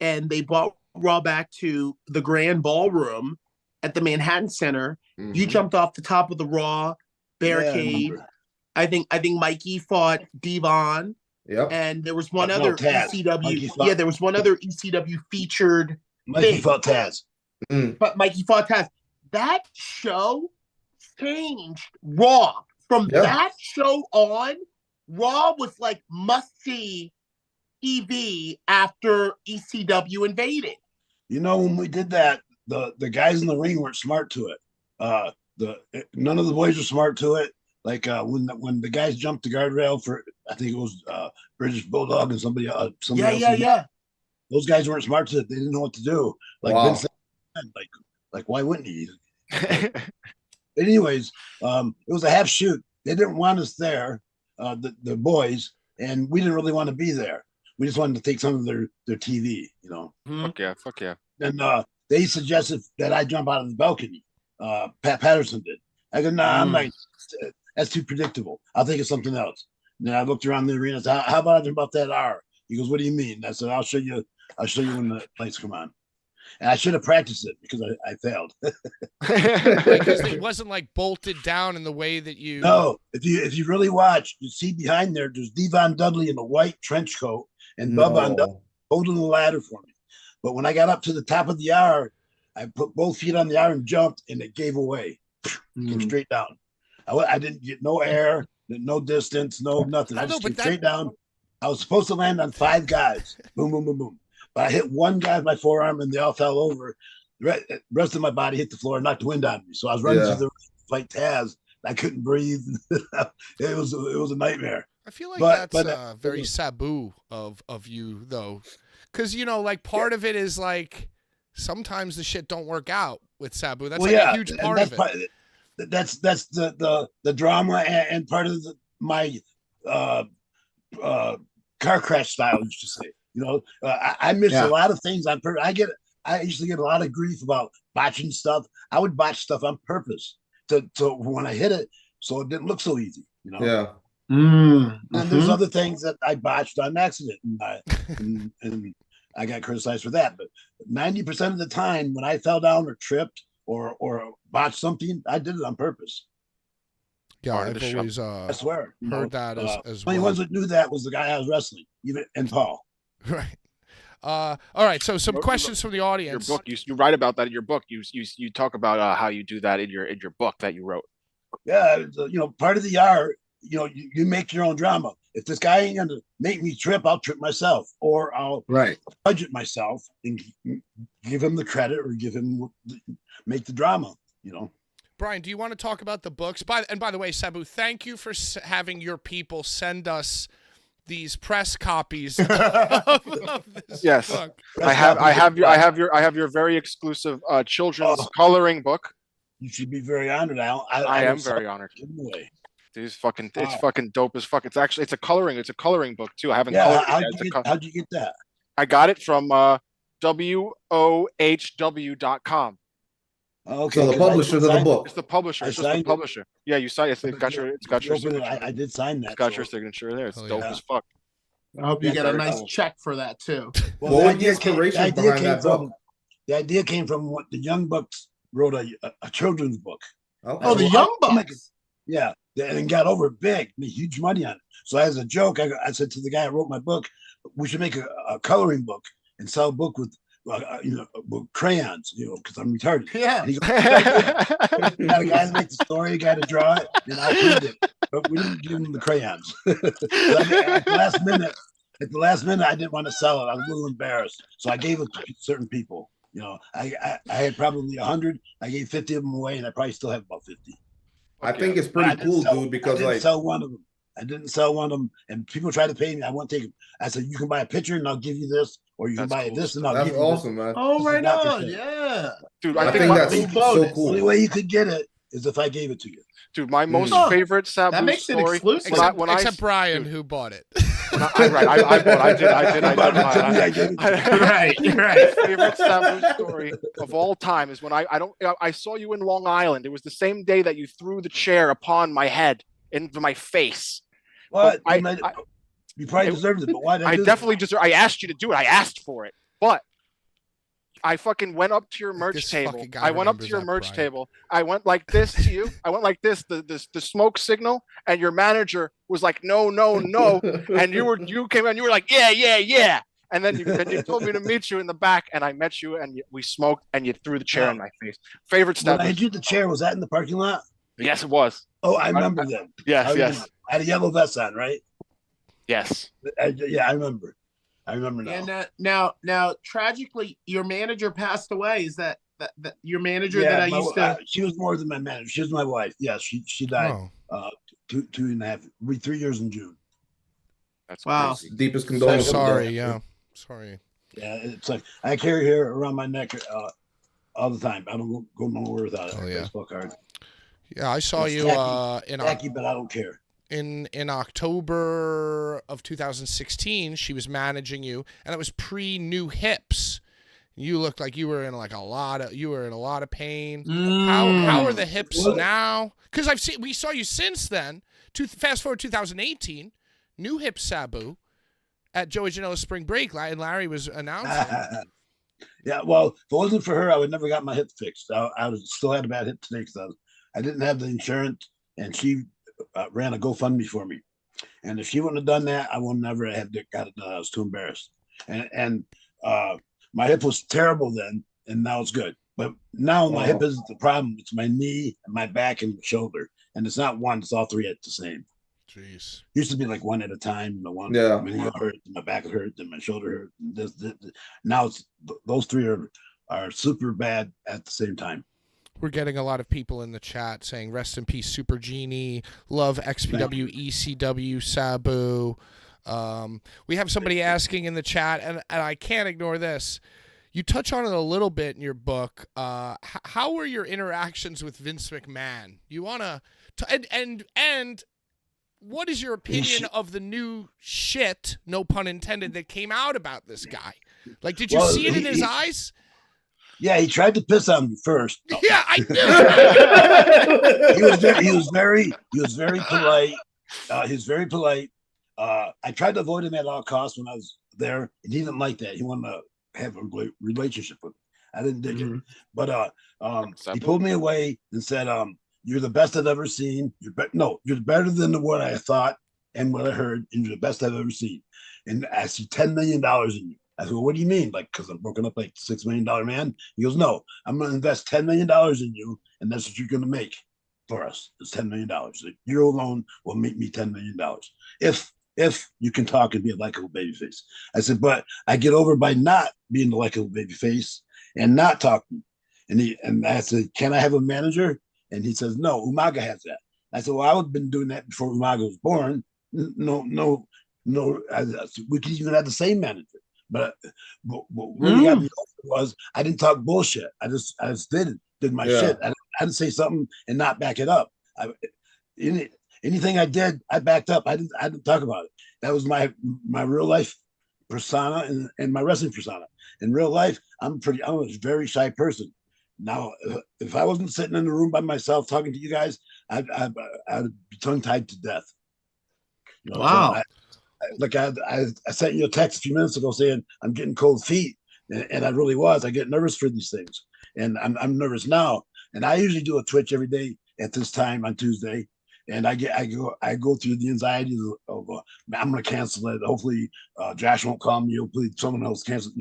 and they brought Raw back to the Grand Ballroom at the Manhattan Center. You Mhm. jumped off the top of the Raw barricade. Yeah, I think Mikey fought Devon, Yep. and there was one No, other Taz. ECW. Mikey fought- Yeah, there was one other ECW featured Mikey thing. fought Taz. But Mikey fought Taz. That show changed Raw. From Yeah. that show on, Raw was like must-see TV after ECW invaded. When we did that, the guys in the ring weren't smart to it. None of the boys were smart to it. Like when the guys jumped the guardrail for, I think it was British Bulldog and somebody else. Yeah. Those guys weren't smart to it. They didn't know what to do. Like Wow. Vince, like why wouldn't he? Anyways, it was a half shoot. They didn't want us there, the boys, and we didn't really want to be there. We just wanted to take some of their TV, Fuck yeah. And they suggested that I jump out of the balcony. Pat Patterson did. I go, nah, I'm like, that's too predictable. I'll think of something else. And then I looked around the arena and said, how about I jump off that R? He goes, what do you mean? I said, I'll show you when the lights come on. And I should have practiced it because I failed. Because it wasn't like bolted down in the way that you. No, if you really watch, you see behind there's Devon Dudley in a white trench coat and Bubba Dudley holding the ladder for me. But when I got up to the top of the R, I put both feet on the R and jumped, and it gave away. Came straight down. I didn't get no air, no distance, no nothing. I just came straight down. I was supposed to land on 5 guys. Boom, boom, boom, boom. But I hit one guy with my forearm, and they all fell over. The rest of my body hit the floor and knocked the wind out of me. So I was running through the fight Taz. I couldn't breathe. It was a nightmare. I feel like that's very Sabu of you, though. Because, like part of it is like sometimes the shit don't work out with Sabu. That's a huge part of it. That's the drama and part of my car crash style, you should say. I miss a lot of things on purpose. I usually get a lot of grief about botching stuff. I would botch stuff on purpose to when I hit it, so it didn't look so easy. Yeah. And there's other things that I botched on accident, and I got criticized for that. But 90% of the time, when I fell down or tripped or botched something, I did it on purpose. Yeah, I've always I swear heard that as well. The only ones that knew that was the guy I was wrestling, and Paul. Right. All right. So some questions from the audience. Your book, you write about that in your book. You talk about how you do that in your book that you wrote. Yeah, part of the art. You make your own drama. If this guy ain't gonna make me trip, I'll trip myself, or I'll budget myself and give him the credit, or make the drama. Brian, do you want to talk about the books? By the way, Sabu, thank you for having your people send us these press copies of this book. I have your very exclusive children's coloring book. You should be very honored. I am very honored. It's fucking dope as fuck. It's a coloring book too. I haven't colored it yet. How'd you get that? I got it from WOHW.com. Okay. So the publishers of the book. It's the publisher. It's just the publisher. Yeah, you signed it. It's got your signature. I did sign that. It's got your signature there. It's dope as fuck. I hope you get a nice check for that too. Well, what was the inspiration behind that book? The idea came from what the Young Bucks wrote a children's book. Okay. Oh, the Young Bucks. Yeah, and got over big, made huge money on it. So as a joke, I said to the guy who wrote my book, we should make a coloring book and sell a book with crayons, because I'm retarded. Yeah. He goes, got a guy to make the story, a guy to draw it, and I printed it. But we didn't give him the crayons. At the last minute, I didn't want to sell it. I was a little embarrassed, so I gave it to certain people. I had probably 100. I gave 50 of them away, and I probably still have about 50. I think it's pretty cool, dude, because I didn't sell one of them. I didn't sell one of them. And people try to pay me. I won't take them. I said, you can buy a picture and I'll give you this, or you can That's buy cool this and stuff. I'll That's give you awesome, man. Oh, This is right not for on. sale. Yeah. Dude, I I think think that's the so cool. only way you could get it is if I gave it to you. dude, my most Huh. favorite Sabu That makes it story. exclusive. Except Brian, who bought it. I did. You bought it to me, I gave it to you. Right. My favorite Sabu story of all time is when I saw you in Long Island. It was the same day that you threw the chair upon my head into my face. What? But You probably deserved it, but why did I I do definitely deserve. I asked you to do it. I asked for it, but I fucking went up to your merch This table. fucking guy I went up to remembers your that, merch Brian. table. I went like this to you. I went like this, the smoke signal, and your manager was like, no, no, no, and you came and you were like, yeah, and then you told me to meet you in the back, and I met you, and we smoked, and you threw the chair in my face. Favorite When stuff. I hit you with the chair, was that in the parking lot? Yes, it was. Oh, I remember that. Yes, I had a yellow vest on, right? yes. Yeah, I remember. I remember now. And now, tragically, your manager passed away. Is that your manager Yeah, that I used to? she was more than my manager. She was my wife. Yeah, she died. Oh. 3 years in June. That's Wow. crazy. Deepest So condolences. sorry. Yeah. Sorry. Yeah, it's like I carry her around my neck all the time. I don't go nowhere without it. Oh, yeah. Baseball card. Yeah, I saw It's you tacky, but I don't care. in October of 2016. She was managing you, and it was pre-new hips. You looked like you were in a lot of pain. How are the hips now? Because we saw you since then. Fast forward 2018, new hip Sabu at Joey Janela's spring break, and Larry was announcing. Yeah, well, if it wasn't for her, I would never got my hip fixed. I still had a bad hip today because I didn't have the insurance, and she ran a GoFundMe for me. And if she wouldn't have done that, I would never have got it done. I was too embarrassed. And my hip was terrible then, and now it's good. But now my hip isn't the problem. It's my knee, and my back, and shoulder. And it's not one; it's all three at the same. Jeez. Used to be like one at a time. My knee hurt, my back hurt, and my shoulder hurt. And this. Now it's those three are super bad at the same time. We're getting a lot of people in the chat saying, rest in peace, Super Genie, love XPW, ECW, Sabu. We have somebody asking in the chat, and I can't ignore this. You touch on it a little bit in your book. How were your interactions with Vince McMahon? You want to, and what is your opinion of the new shit, no pun intended, that came out about this guy? Like, did you see it in his eyes? Yeah, he tried to piss on me first. No. Yeah, I knew. He was very polite. He was very polite. I tried to avoid him at all costs when I was there, and he didn't like that. He wanted to have a relationship with me. I didn't dig it, but he pulled me away and said, "You're the best I've ever seen. You're better than what I thought and what I heard, and you're the best I've ever seen. And I see $10 million in you." I said, "Well, what do you mean? Like, because I'm broken up like $6 million man?" He goes, "No, I'm going to invest $10 million in you, and that's what you're going to make for us. It's $10 million. You alone will make me $10 million. If you can talk and be a likable babyface." I said, "But I get over by not being a likable babyface and not talking." And I said, "Can I have a manager?" And he says, "No, Umaga has that." I said, "Well, I've been doing that before Umaga was born. No. We could even have the same manager." But what really got me was I didn't talk bullshit. I just did my shit. I didn't say something and not back it up. Anything I did, I backed up. I didn't talk about it. That was my real life persona and my wrestling persona. In real life, I'm a very shy person. Now, if I wasn't sitting in the room by myself talking to you guys, I'd be tongue tied to death. You know, wow. So I sent you a text a few minutes ago saying I'm getting cold feet, and I really was. I get nervous for these things, and I'm nervous now. And I usually do a Twitch every day at this time on Tuesday, and I go through the anxiety of I'm going to cancel it. Hopefully, Josh won't call me. Hopefully, someone else cancels.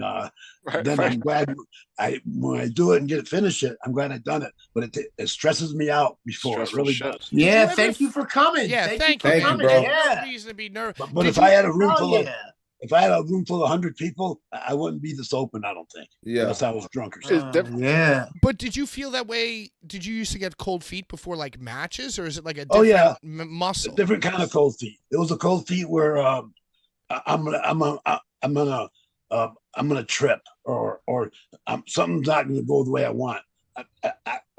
I'm glad when I do it and finish it. I'm glad I've done it, but it stresses me out before. It really does. Yeah, thank you for coming. Yeah, thank you, you, bro. No reason to be nervous. But if I had a room full of if I had a room full of 100 people, I wouldn't be this open. I don't think. Yeah. Unless I was drunk or Is something. Yeah. But did you feel that way? Did you used to get cold feet before like matches, or is it like a Oh, different yeah. muscle? Different kind of cold feet. It was a cold feet where I'm gonna trip or something's not gonna go the way I want.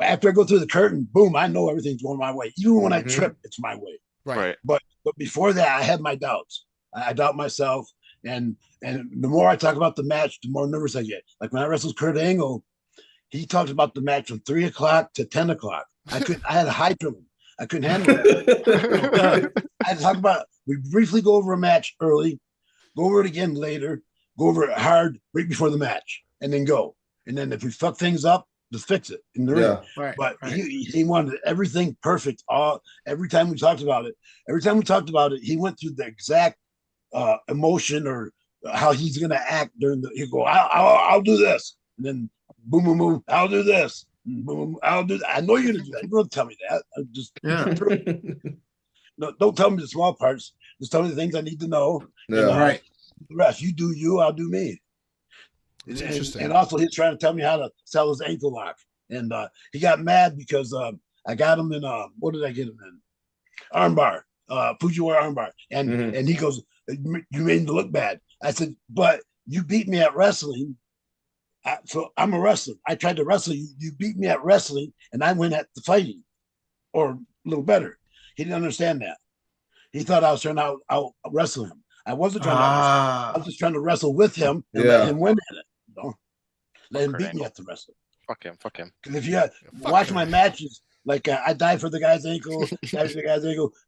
After I go through the curtain, boom, I know everything's going my way. Even when I trip, it's my way. Right. But before that, I had my doubts. I doubt myself, and the more I talk about the match, the more nervous I get. Like when I wrestled Kurt Angle, he talked about the match from 3 o'clock to 10 o'clock. I had a high drilling. I couldn't handle it. I talk about. We briefly go over a match early, go over it again later, go over it hard right before the match, and then go. And then if we fuck things up, just fix it in the ring. Right. But he wanted everything perfect. Every time we talked about it, he went through the exact emotion or how he's gonna act during the. He go, I'll do this, and then boom, boom, boom. I'll do this. Boom, boom, I'll do that. I know you're gonna do that. You don't tell me that. I just no, don't tell me the small parts. Just tell me the things I need to know. Yeah. And, Right. The rest, you do you, I'll do me. It's interesting. And also, he's trying to tell me how to sell his ankle lock. And he got mad because I got him in what did I get him in? Armbar, Fujiwara armbar. And he goes, "You made me look bad." I said, "But you beat me at wrestling. So I'm a wrestler. I tried to wrestle you. You beat me at wrestling, and I went at the fighting, or a little better." He didn't understand that. He thought I was trying to out wrestle him. I wasn't trying to wrestle. I was just trying to wrestle with him and let him win at it. You know? Let him beat me at the wrestling. Fuck him. Because if you watch my matches, like I die for the guy's ankle,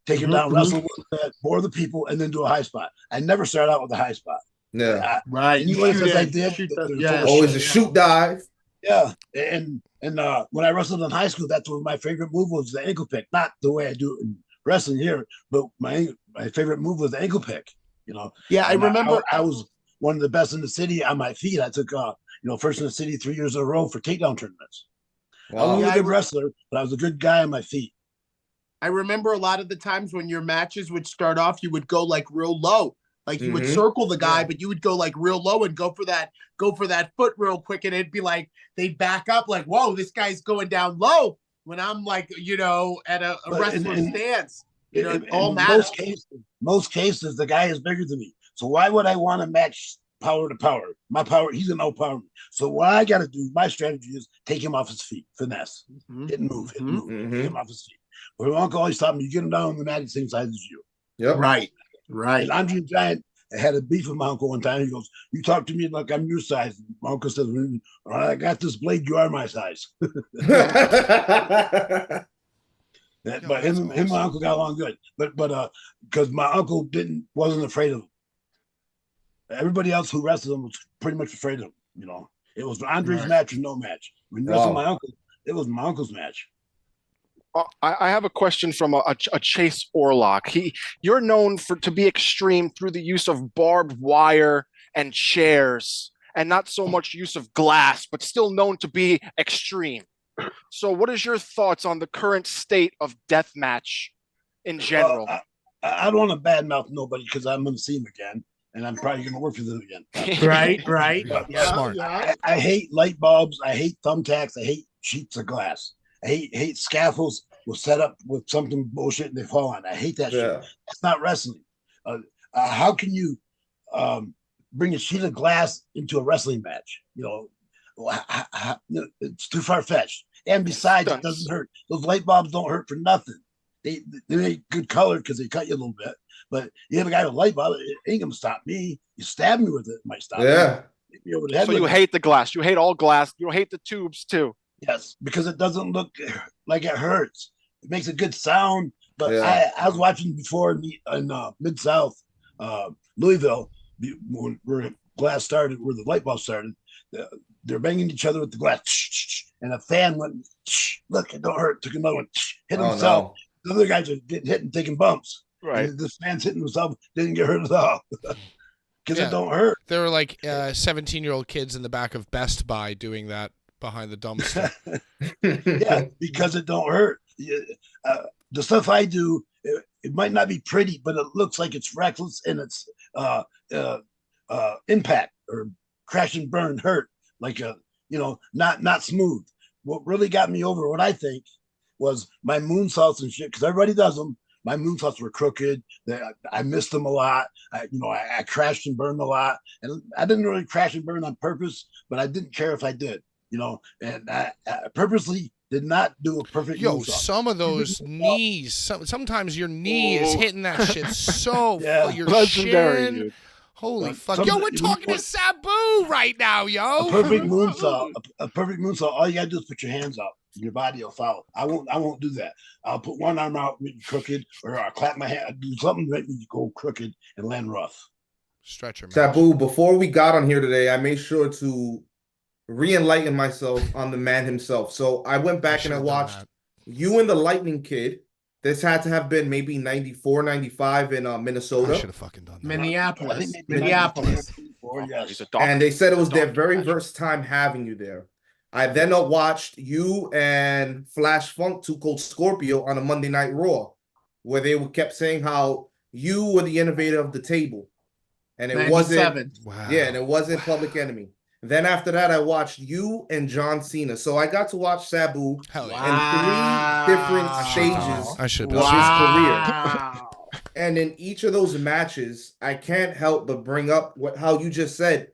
take him down, wrestle with that, bore the people, and then do a high spot. I never start out with a high spot. Yeah. Right. And you know what I did? Always a shoot dive. Yeah. And when I wrestled in high school, that's what my favorite move was, the ankle pick. Not the way I do it in wrestling here, but my favorite move was the ankle pick. You know. Yeah, I remember. I was one of the best in the city on my feet. I took first in the city 3 years in a row for takedown tournaments. Wow. I wasn't a good wrestler, but I was a good guy on my feet. I remember a lot of the times when your matches would start off, you would go like real low. Like you would circle the guy, but you would go like real low and go for that foot real quick. And it'd be like, they'd back up like, whoa, this guy's going down low when I'm like, at a wrestler stance. In most cases, the guy is bigger than me. So why would I want to match power to power? My power, he's going to outpower me. So what I got to do, my strategy is take him off his feet, finesse, hit and move, take him off his feet. But my uncle always taught me, you get him down on the mat, the same size as you. Yep. Right. And Andre the Giant had a beef with my uncle one time. He goes, "You talk to me like I'm your size." My uncle says, "I got this blade. You are my size." But him and my uncle got along good. But because my uncle wasn't afraid of him. Everybody else who wrestled him was pretty much afraid of him. It was Andre's match or no match. When you wrestled my uncle, it was my uncle's match. I have a question from a Chase Orlock. You're known to be extreme through the use of barbed wire and chairs, and not so much use of glass, but still known to be extreme. So, what is your thoughts on the current state of deathmatch in general? I don't want to badmouth nobody because I'm going to see him again, and I'm probably going to work with him again. Right. Smart. I hate light bulbs. I hate thumbtacks. I hate sheets of glass. I hate scaffolds will set up with something bullshit and they fall on. I hate that shit. That's not wrestling. How can you bring a sheet of glass into a wrestling match? It's too far fetched. And besides, it doesn't hurt. Those light bulbs don't hurt for nothing. They ain't good color because they cut you a little bit. But you have a guy with a light bulb, it ain't gonna stop me. You stab me with it might stop me. So you hate the glass. You hate all glass. You hate the tubes too. Yes, because it doesn't look like it hurts. It makes a good sound. But I was watching before in Mid-South, Louisville, where glass started, where the light bulb started. They're banging each other with the glass. And a fan went, look, it don't hurt. Took another one, hit himself. No. The other guys are getting hit and taking bumps. Right. And this man's hitting himself, didn't get hurt at all. Because it don't hurt. There were like 17-year-old kids in the back of Best Buy doing that behind the dumpster. Yeah, because it don't hurt. The stuff I do, it might not be pretty, but it looks like it's reckless and it's impact or crash and burn hurt, like a not smooth. What really got me over, what I think, was my moonsaults and shit, because everybody does them. My moonsaults were crooked. I missed them a lot. I crashed and burned a lot, and I didn't really crash and burn on purpose, but I didn't care if I did. And I purposely did not do a perfect moonsault. Some of those knees, sometimes your knee is hitting that shit so your legendary, shin. dude. Holy fuck. Yo, we're talking to Sabu right now, yo. A perfect moonsault. A perfect moonsault. All you gotta do is put your hands out. Your body will follow. I won't do that. I'll put one arm out, make it crooked, or I'll clap my hand. I'll do something to make me go crooked and land rough. Stretcher match. Sabu, before we got on here today, I made sure to re-enlighten myself on the man himself. So I went back and I watched you and the Lightning Kid. This had to have been maybe 94, 95 in Minnesota. I should have fucking done that. Minneapolis. Yes. And they said it was their very first time having you there. I then watched you and Flash Funk, Too Cold Scorpio, on a Monday Night Raw, where they kept saying how you were the innovator of the table. And it 97. wasn't, Wow. yeah, and it wasn't Public Enemy. Then after that, I watched you and John Cena. So I got to watch Sabu Hell in yeah. 3 different stages I should of have. his career. And in each of those matches, I can't help but bring up how you just said,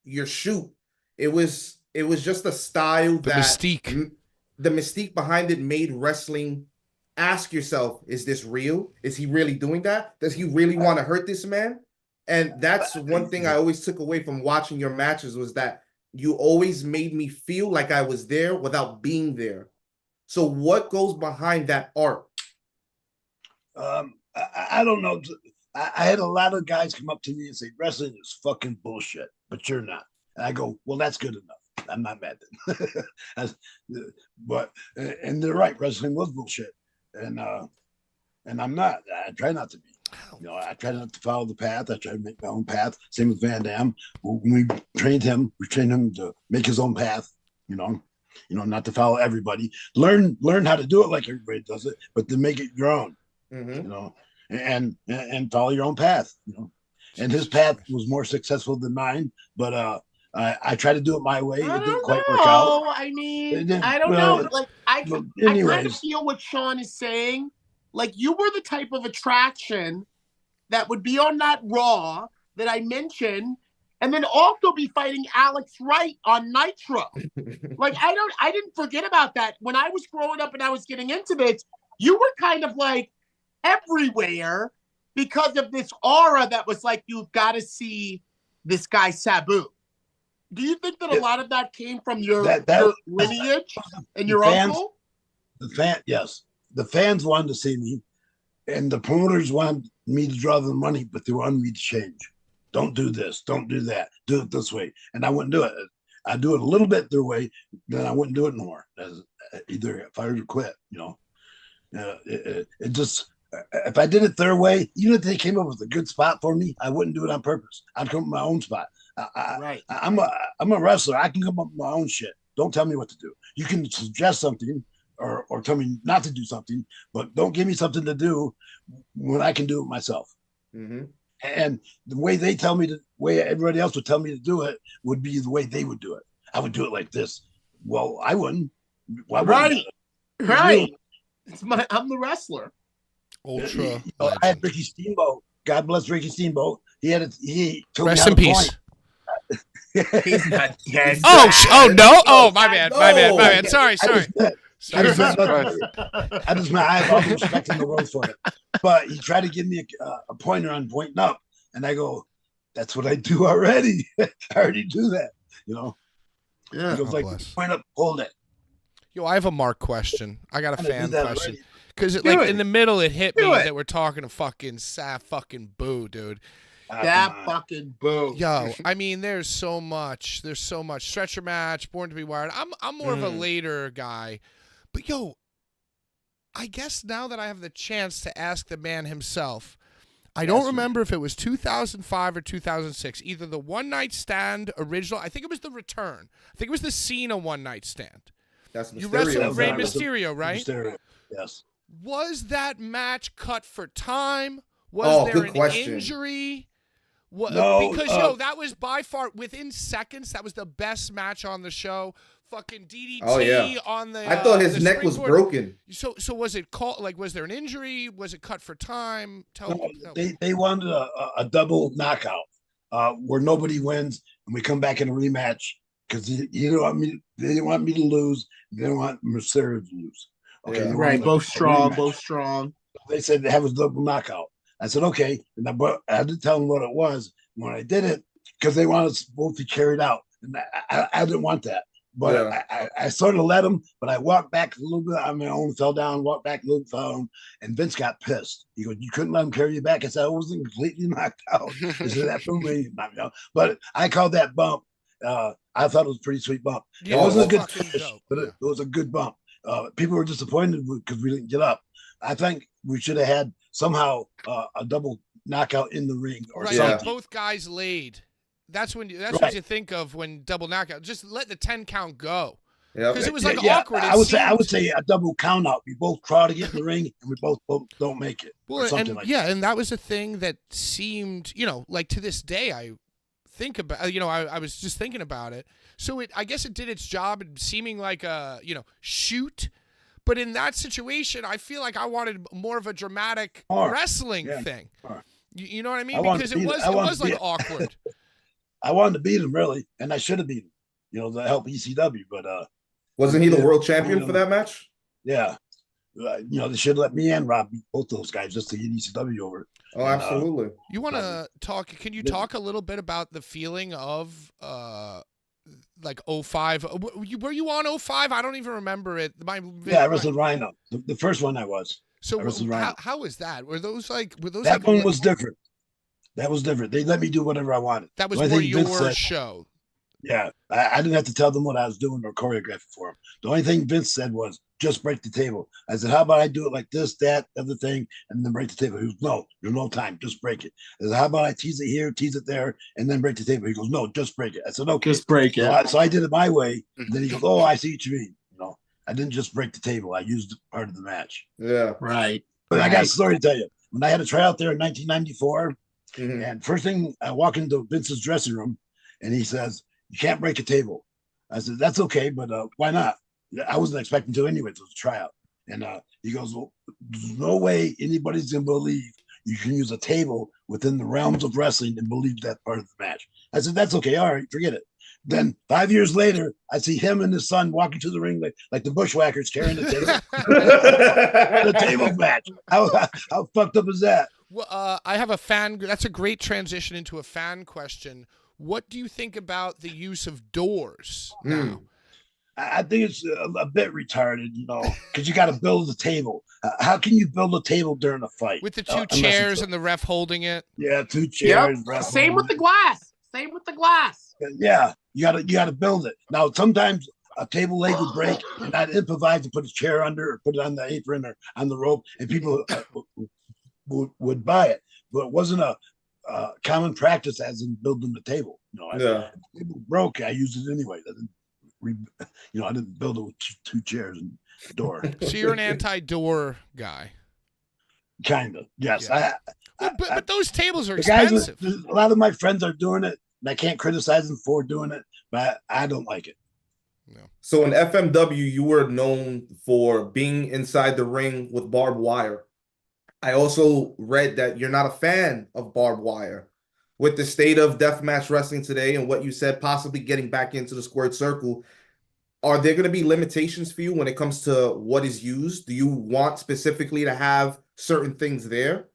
your shoot. It was just a style The mystique. The mystique behind it made wrestling ask yourself, is this real? Is he really doing that? Does he really want to hurt this man? And that's one thing I always took away from watching your matches, was that you always made me feel like I was there without being there. So what goes behind that art? I don't know. I had a lot of guys come up to me and say, wrestling is fucking bullshit, but you're not. And I go, well, that's good enough. I'm not mad then. And they're right. Wrestling was bullshit. And I'm not. I try not to be. I try not to follow the path. I try to make my own path. Same with Van Damme. When we trained him to make his own path, not to follow everybody. Learn how to do it like everybody does it, but to make it your own, and follow your own path, And his path was more successful than mine, but I try to do it my way. It didn't quite work out. I mean, I don't know. Like, I kind of feel what Sean is saying. Like, you were the type of attraction that would be on that Raw that I mentioned, and then also be fighting Alex Wright on Nitro. Like, I didn't forget about that. When I was growing up and I was getting into this, you were kind of like everywhere because of this aura that was like, you've got to see this guy Sabu. Do you think that a lot of that came from your lineage and your uncle? Yes. The fans wanted to see me, and the promoters wanted me to draw the money, but they wanted me to change. Don't do this. Don't do that. Do it this way. And I wouldn't do it. I'd do it a little bit their way, then I wouldn't do it anymore. Either fire or quit, It just, if I did it their way, even if they came up with a good spot for me, I wouldn't do it on purpose. I'd come up with my own spot. I'm a wrestler. I can come up with my own shit. Don't tell me what to do. You can suggest something or tell me not to do something, but don't give me something to do when I can do it myself. Mm-hmm. And the way they tell me, the way everybody else would tell me to do it would be the way they would do it. I would do it like this. Well, I wouldn't. Why wouldn't I? Right. I'm the wrestler. Ultra. I had Ricky Steamboat. God bless Ricky Steamboat. He told Rest me in peace. He's not dead. Oh no! Oh, my bad. Sorry. I just meant I have all the respect in the world for it. But he tried to give me a pointer on pointing up, and I go, "That's what I do already. I already do that." Yeah. He goes like, "Point up, hold it." Yo, I have a Mark question. I got a fan question. Already. Because in the middle, it hit me that we're talking to fucking Boo, dude. Fucking Boo. Yo, I mean, there's so much. Stretcher match, Born to be Wired. I'm more of a later guy. But yo, I guess now that I have the chance to ask the man himself, I don't remember if it was 2005 or 2006. Either the One Night Stand original, I think it was the Return. I think it was the Cena One Night Stand. That's Mysterio. You wrestled Rey Mysterio, right? Mysterio. Yes. Was that match cut for time? Was there an injury? No, because that was by far within seconds. That was the best match on the show. Fucking DDT Oh, yeah. on the. I thought his the neck was springboard. broken. So was it called? Like, was there an injury? Was it cut for time? Tell me. they wanted a double knockout where nobody wins, and we come back in a rematch because they didn't want me to lose. They didn't want Mercedes to lose. Okay, Yeah. Right, both strong, rematch. both strong. They said they have a double knockout. I said okay, but I didn't tell them what it was when I did it because they wanted us both to carry it out, and I didn't want that. But Yeah. I sort of let them, but I walked back a little bit. I mean, I only fell down, walked back a little bit, fell down, and Vince got pissed. He goes, "You couldn't let him carry you back." I said, "I wasn't completely knocked out." He said, "That for me, knocked me out." But I called that bump. I thought it was a pretty sweet bump. Yeah, It wasn't a good fucking finish, dope. but it was a good bump. People were disappointed because we didn't get up. I think we should have had somehow a double knockout in the ring or Right, Yeah. like something. both guys laid. That's when that's Right. what you think of when double knockout. Just let the 10 count go. Yeah. Because it was like Yeah, awkward. I would say a double count out. We both try to get in the ring and we both don't make it. Or Well, something and like yeah, and that was a thing that seemed, like to this day, I think about, I was just thinking about it. So I guess it did its job in seeming like a, shoot. But in that situation, I feel like I wanted more of a dramatic More, wrestling yeah, thing. more. You know what I mean? I wanted Because to it beat was it. I wanted to like beat it. awkward. I wanted to beat him really, and I should have beat him. To help ECW, but Wasn't he the yeah, world champion for that match? yeah, they should let me and Rob beat both those guys just to get ECW over. Oh, And, absolutely. You want to talk? Can you talk a little bit about the feeling of like 05? Were you on 05? I don't even remember it. Yeah, I wrestled Rhino. The first one I was. So I wrestled Rhino. how was that? Were those That one was different. That was different. They let me do whatever I wanted. That was The only more thing Vince your said- show. Yeah, I didn't have to tell them what I was doing or choreograph for them. The only thing Vince said was just break the table. I said, how about I do it like this, that, other thing, and then break the table? He goes, no, there's no time, just break it. I said, how about I tease it here, tease it there, and then break the table? He goes, no, just break it. I said, okay. Just break it. So I did it my way. And then he goes, oh, I see what you mean. I didn't just break the table. I used it part of the match. Yeah. Right. But I got a Right. story to tell you. When I had a tryout there in 1994, Mhm. and first thing I walk into Vince's dressing room, and he says, "You can't break a table." I said, "That's okay, but why not?" I wasn't expecting to anyway. It was a tryout, and he goes, "Well, there's no way anybody's gonna believe you can use a table within the realms of wrestling and believe that part of the match." I said, "That's okay. All right, forget it." Then 5 years later, I see him and his son walking to the ring like the bushwhackers carrying the table. The table match. How fucked up is that? Well, I have a fan. That's a great transition into a fan question. What do you think about the use of doors now? I think it's a bit retarded, because you got to build the table. How can you build a table during a fight? With the two Unless chairs it's and the ref holding it? yeah, two Yep. chairs. ref Same with the holding glass. Same with the glass. it. Yeah, you gotta build it. Now sometimes a table leg would break, and I'd improvise and put a chair under or put it on the apron or on the rope, and people would buy it. But it wasn't a common practice as in building the table. Yeah. If the table broke, I used it anyway. I didn't build it with two chairs and door. So you're an anti-door guy. Kind of, yes. Yeah. But those tables are The guys, expensive. a lot of my friends are doing it, and I can't criticize them for doing it, but I don't like it. So in FMW, you were known for being inside the ring with barbed wire. I also read that you're not a fan of barbed wire. With the state of deathmatch wrestling today and what you said, possibly getting back into the squared circle, are there going to be limitations for you when it comes to what is used? Do you want specifically to have certain things there?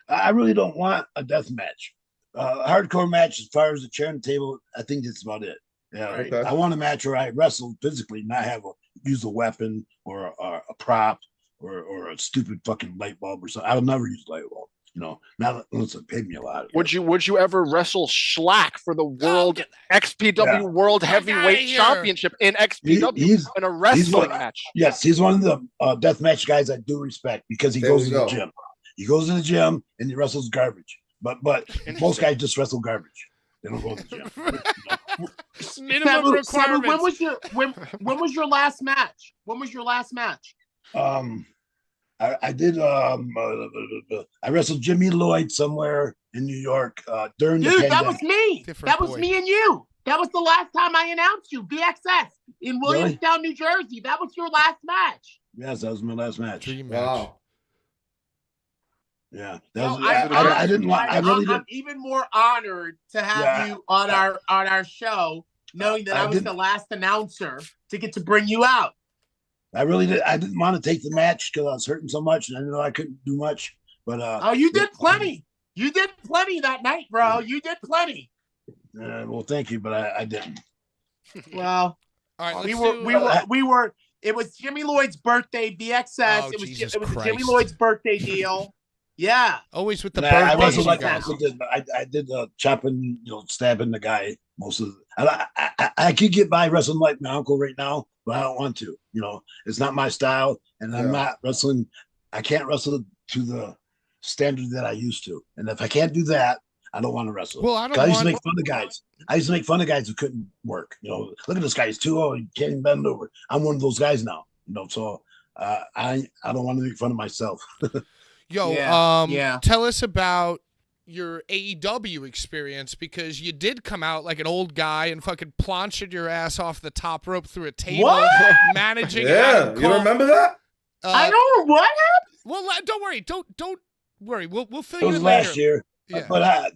I really don't want a death match. Hardcore match, as far as the chair and table, I think that's about it. Yeah, Okay. I want a match where I wrestle physically, not have use a weapon or a prop or a stupid fucking light bulb or something. I'll never use a light bulb. Not unless it paid me a lot. Would you ever wrestle Schlack for the World XPW World outta Heavyweight here. Championship in XPW He's in a wrestling one- match? Yes, he's one of the deathmatch guys I do respect because he There goes we to the go. gym. He goes to the gym and he wrestles garbage. But most guys just wrestle garbage. They don't go to the gym. Minimum Sabu, requirements. when was your last match? When was your last match? I did. I wrestled Jimmy Lloyd somewhere in New York during the Dude, pandemic. that was me. Different That was boy. me and you. That was the last time I announced you. BXS in Really? Williamstown, New Jersey. That was your last match. Yes, that was my last match. Dream match. Wow. Yeah, So I didn't want. I really I'm didn't. even more honored to have you on our show, knowing that I was the last announcer to get to bring you out. I really did. I didn't want to take the match because I was hurting so much, and I knew I couldn't do much. But Oh, you did plenty. You did plenty that night, bro. You did plenty. well, thank you, but I didn't. Well, All right, we were. It was Jimmy Lloyd's birthday. BXS. Oh, it was Jesus a Jimmy Christ. Lloyd's birthday deal. Yeah. Always with the And I birthdays, wasn't you like guys. that. I did chopping, stabbing the guy most of. I could get by wrestling like my uncle right now, but I don't want to. It's not my style, and I'm not wrestling. I can't wrestle to the standard that I used to, and if I can't do that, I don't want to wrestle. Well, I don't I used to want- make fun of guys. I used to make fun of guys who couldn't work. Look at this guy; he's too old. He can't even bend over. I'm one of those guys now. So I don't want to make fun of myself. Yo, Yeah. Tell us about your AEW experience, because you did come out like an old guy and fucking planched your ass off the top rope through a table, What? managing. Yeah, Adam you Cole. don't remember that? I don't know what happened. Well, don't worry. Don't worry. We'll fill It you was in later. last year, Yeah. but I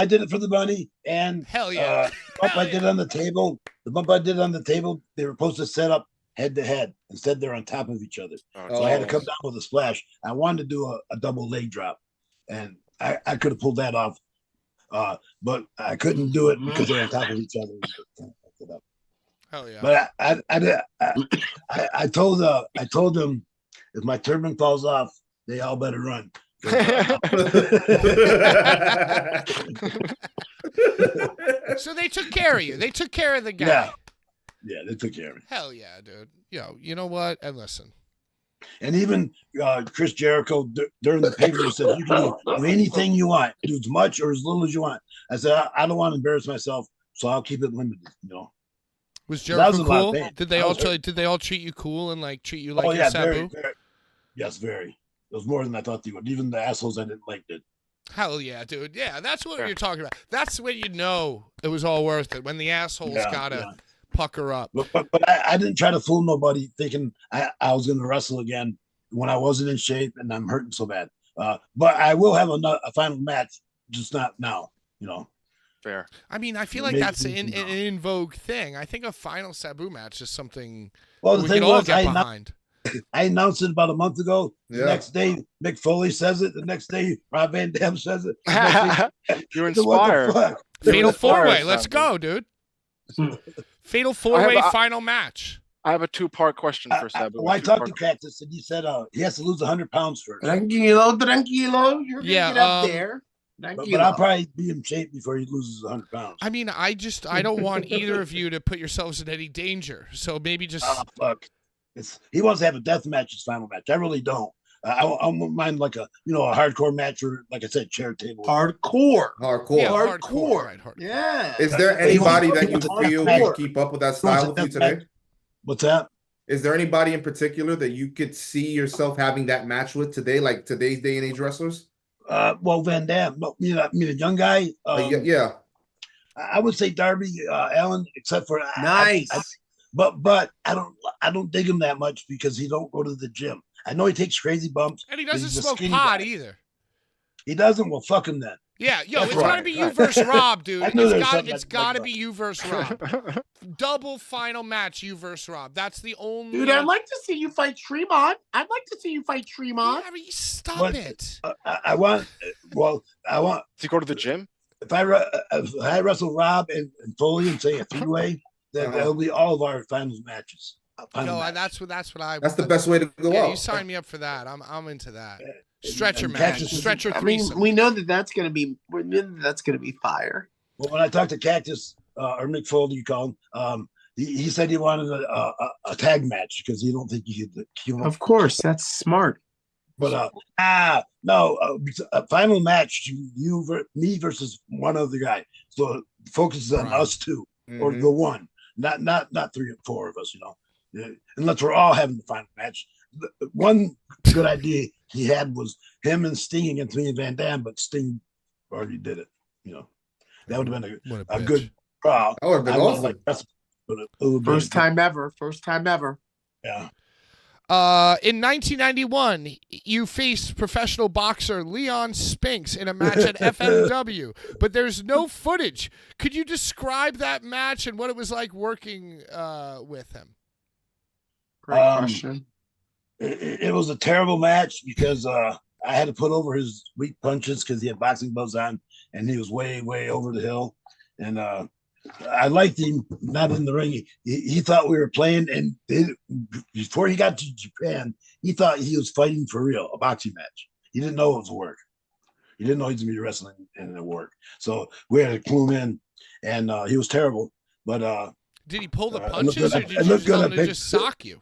did it for the money, and Hell yeah. the bump I did on the table. The bump I did on the table, they were supposed to set up head to head. Instead, they're on top of each other. So I had to come down with a splash. I wanted to do a double leg drop, and I could have pulled that off, but I couldn't do it because they're on top of each other. Hell yeah. But I told them if my turban falls off, they all better run. So they took care of you. They took care of the guy. Yeah, they took care of me. Hell yeah, dude. You know what? And listen. And even Chris Jericho during the pay-per-view said, "You can do anything you want, do as much or as little as you want." I said, "I don't want to embarrass myself, so I'll keep it limited." Was That was Jericho a lot of cool? pain. Did they I all was hurt. did they all treat you cool and like treat you like Oh your yeah, Sabu? very, very. Yes, very. It was more than I thought they would. Even the assholes I didn't like did. Hell yeah, dude. Yeah, that's what you're talking about. That's when you know it was all worth it. When the assholes gotta pucker up. But I didn't try to fool nobody thinking I was going to wrestle again when I wasn't in shape and I'm hurting so bad. But I will have a final match, just not now. Fair. I mean, I feel like Maybe that's an tomorrow. in vogue thing. I think a final Sabu match is something Well, we the could thing all was, get I behind. announced it about a month ago. The Yeah. next day, Mick Foley says it. The next day, Rob Van Dam says it. The next day, You're so what the inspired. fuck? Fatal as far 4-way. as Let's Sabu. go, dude. Fatal 4-way I- final match. I have a two-part question for Sabu. Well, I talked to Cactus, and he said he has to lose 100 pounds first. Tranquilo. You're gonna Yeah, get up there. But I'll probably be in shape before he loses 100 pounds. I mean, I don't want either of you to put yourselves in any danger. So maybe just Fuck. He wants to have a death match, his final match. I really don't. I won't mind like a hardcore match or, like I said, chair table. hardcore. Hardcore. Yeah, Hardcore. right, hardcore. Yeah. Is there anybody that you feel can Hardcore. keep up with that style with you today? What's that? Is there anybody in particular that you could see yourself having that match with today, like today's day and age wrestlers? Well, Van Dam. I mean, a young guy. Yeah. I would say Darby Allen, except for Nice. but I don't dig him that much because he don't go to the gym. I know he takes crazy bumps. And he but doesn't he's a smoke skinny pot guy. either. He doesn't. Well, fuck him then. Yeah, yo, That's it's gotta right. be you versus Rob, dude. I knew there was something It's I'd gotta like be you versus Rob. Double final match, you versus Rob. That's the only. Dude, I'd like to see you fight Tremont. I'd like to see you fight Tremont. Yeah, but stop But- it. I want. Does he go to the gym? If I wrestle Rob and Foley and say a three-way, then that'll be all of our finals matches. Final No, match. that's what I. That's the best way to go Yeah, out. you sign me up for that. I'm into that. Stretcher and match, Cactus is- stretcher I mean, threesome. we know that's gonna be fire. Well, when I talked to Cactus or Mick Foley, you call him, he said he wanted a tag match because he don't think he could keep him. Of course, that's smart. But a final match, me versus one other guy. So it focuses on Right. us two or Mhm. the one, not 3 or 4 of us. Yeah, unless we're all having the final match, one good idea he had was him and Sting against me and Van Dam, but Sting already did it. That would have been a good trial. That would have been awesome. Like, First time ever. First time ever. Yeah. In 1991, you faced professional boxer Leon Spinks in a match at FMW, but there's no footage. Could you describe that match and what it was like working with him? Great question. It was a terrible match because I had to put over his weak punches because he had boxing gloves on and he was way, way over the hill. And I liked him, not in the ring. He thought we were playing, and before he got to Japan, he thought he was fighting for real, a boxing match. He didn't know it was work. He didn't know he was going to be wrestling and it work. So we had to clue him in, and he was terrible. But did he pull the punches, or did you just tell him to just sock you?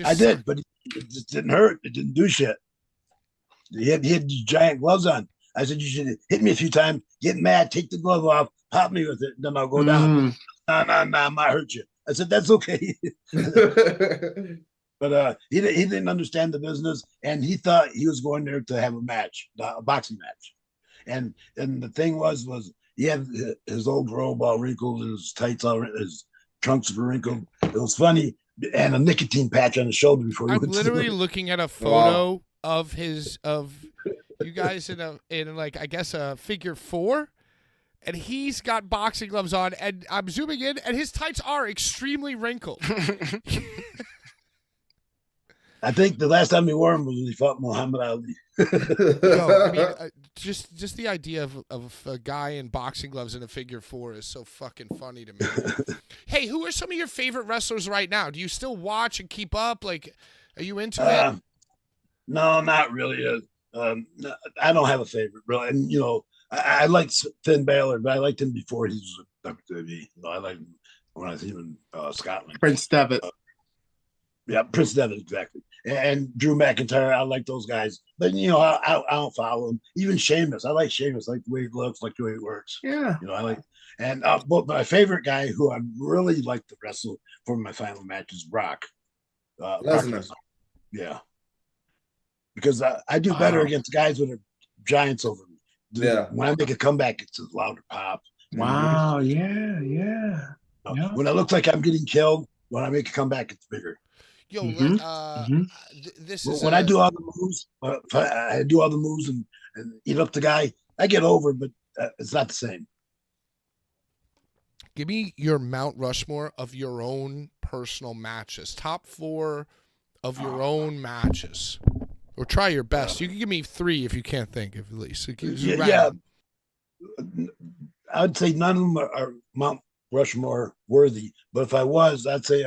I did, but it just didn't hurt. It didn't do shit. He had these giant gloves on. I said, you should hit me a few times, get mad, take the glove off, pop me with it, then I'll go down. No, I might hurt you. I said, that's okay. But he didn't understand the business, and he thought he was going there to have a match, a boxing match. And the thing was he had his old robe all wrinkled, and his tights all, his trunks were wrinkled. It was funny, and a nicotine patch on his shoulder before he I'm went literally looking at a photo of you guys in like, I guess, a figure 4, and he's got boxing gloves on, and I'm zooming in, and his tights are extremely wrinkled. I think the last time he wore them was when he fought Muhammad Ali. I mean, just the idea of a guy in boxing gloves in a figure 4 is so fucking funny to me. Hey, who are some of your favorite wrestlers right now? Do you still watch and keep up? Like, are you into it? No, not really. I don't have a favorite, really. And I liked Finn Balor, but I liked him before he was with WWE. I liked him when I was in Scotland. Prince Devitt. Yeah, Prince Devitt, exactly. And Drew McIntyre, I like those guys. But I don't follow him. Even Sheamus, I like Sheamus, like the way he looks, like the way he works. Yeah. I like. And but my favorite guy who I really like to wrestle for my final match is Brock. Lesnar. Yeah. Because I do better against guys that are giants over me. Yeah. When I make a comeback, it's a louder pop. Wow. Yeah. When it looks like I'm getting killed, when I make a comeback, it's bigger. Yo, this is when I do all the moves. I do all the moves and eat up the guy. I get over, but it's not the same. Give me your Mount Rushmore of your own personal matches. Top 4 of your own matches. Or try your best. You can give me 3 if you can't think of at least. Yeah. I'd say none of them are Mount Rushmore worthy. But if I was, I'd say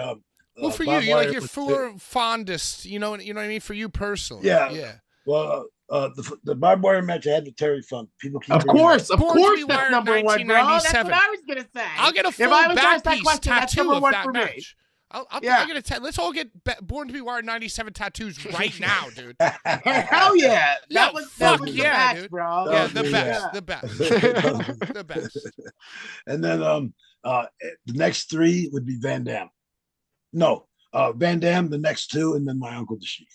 well, for you, you're like your 4 fondest. You know what I mean? For you personally. Yeah. Well, the barbed wire match I had with Terry Funk. People keep of course, Born that's number 1, bro. That's what I was gonna say. I'll get a full back piece tattoo of that match. I'm gonna let's all get Born to Be Wired 97 tattoos right now, dude. Hell yeah! That was the match, dude. Bro. Yeah, the best. The best. And then the next 3 would be Van Dam. No, Van Dam, the next 2, and then my Uncle the Sheik.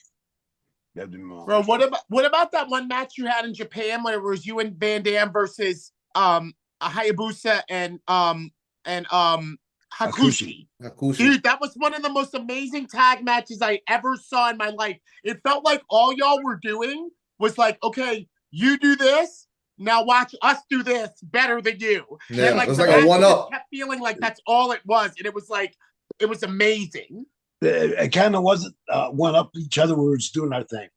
Bro, what about that one match you had in Japan where it was you and Van Dam versus Hayabusa and Hakushi. Dude, that was one of the most amazing tag matches I ever saw in my life. It felt like all y'all were doing was like, okay, you do this, now watch us do this better than you. Yeah, and it was like a 1-up. Kept feeling like that's all it was, and it was like, it was amazing. It kind of wasn't 1-up each other. We were just doing our thing,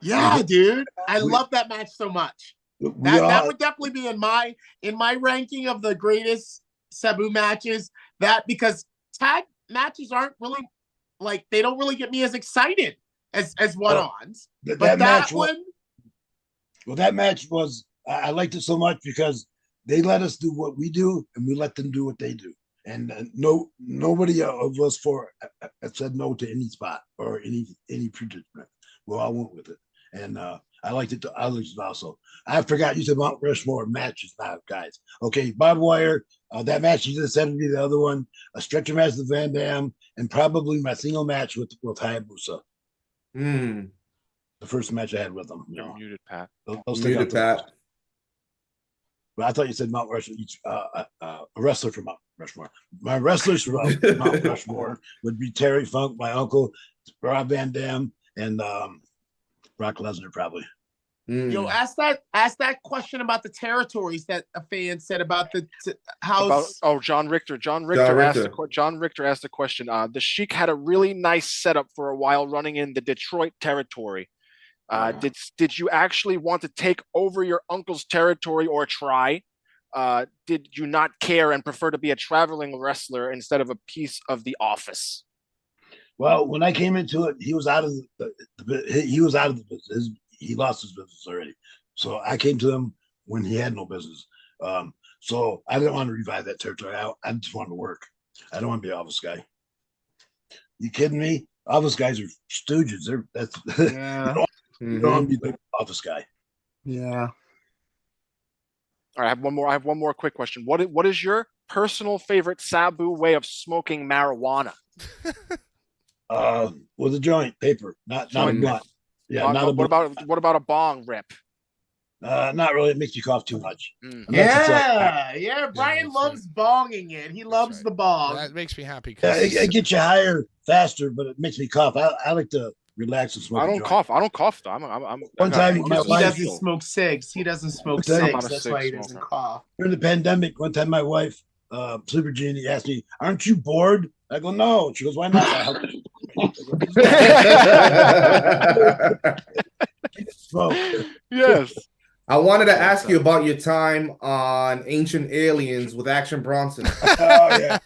Yeah, dude, I love that match so much. That would definitely be in my ranking of the greatest Sabu matches. That because tag matches aren't really they don't really get me as excited as one-ons. But that one. Well, that match was I liked it so much because they let us do what we do and we let them do what they do. And nobody of us 4 said no to any spot or any participant. We all went with it, and I liked it. I liked it also. I forgot you said Mount Rushmore matches now, guys. Okay, barbed wire. That match you just said would be the other one. A stretcher match with Van Dam, and probably my single match with Hayabusa. Mm. The first match I had with them. You're muted, Pat. They'll stick out Muted the Pat. most. But I thought you said Mount Rushmore. A wrestler from Mount Rushmore. My wrestlers from Mount Rushmore would be Terry Funk, my uncle, Rob Van Dam, and Brock Lesnar, probably. Yo, Mm. ask that question about the territories that a fan said about the house. John Richter. John Richter. Richter asked a question. The Sheik had a really nice setup for a while running in the Detroit territory. Did you actually want to take over your uncle's territory or try? Did you not care and prefer to be a traveling wrestler instead of a piece of the office? Well, when I came into it, he was out of the business. He lost his business already. So I came to him when he had no business. So I didn't want to revive that territory. I just wanted to work. I don't want to be an office guy. You kidding me? Office guys are stooges. Yeah. You don't want to be the office guy. Yeah. All right, I have one more quick question. What is your personal favorite Sabu way of smoking marijuana? With a joint paper, not a blunt. Yeah, not a blunt. What about a bong rip? Not really. It makes you cough too much. Yeah. Brian loves bonging it. He loves the bong. That makes me happy. It gets you higher faster, but it makes me cough. I like to relax and smoke. I don't cough. Though. One time, my He wife doesn't smoke cigs. He doesn't smoke I'm not cigs. a That's cig why he smoker. doesn't cough. during the pandemic, one time my wife, Sleeper Jeannie, asked me, "Aren't you bored?" I go, "No." She goes, "Why not?" I help you. Smoke. Yes. I wanted to ask you about your time on Ancient Aliens with Action Bronson. Oh yeah.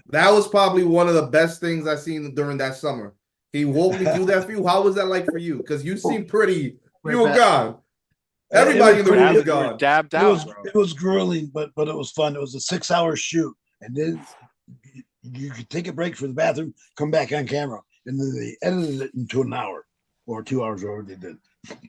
That was probably one of the best things I've seen during that summer. He woke me through that for you. How was that like for you? Because you seem pretty. You were gone. Everybody in the room was gone. Dabbed out. It was grueling, but it was fun. It was a 6-hour shoot, and then you could take a break for the bathroom, come back on camera, and then they edited it into an hour or 2 hours, whatever they did.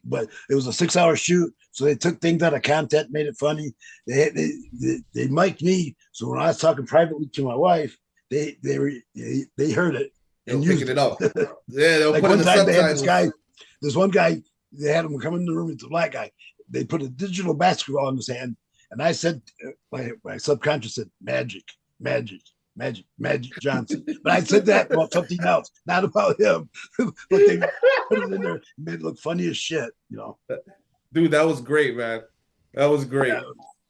But it was a 6-hour shoot, so they took things out of content, made it funny. They mic'd me, so when I was talking privately to my wife, they heard it and They were used picking it up. Yeah, they were Like putting one the time they had subtitles. this one guy, they had him come in the room. It's a black guy. They put a digital basketball in his hand, and I said, my subconscious said, "Magic, magic, magic, Magic Johnson." But I said that about something else, not about him. But they put it in there, and made it look funny as shit. Dude, that was great, man. That was great. Yeah,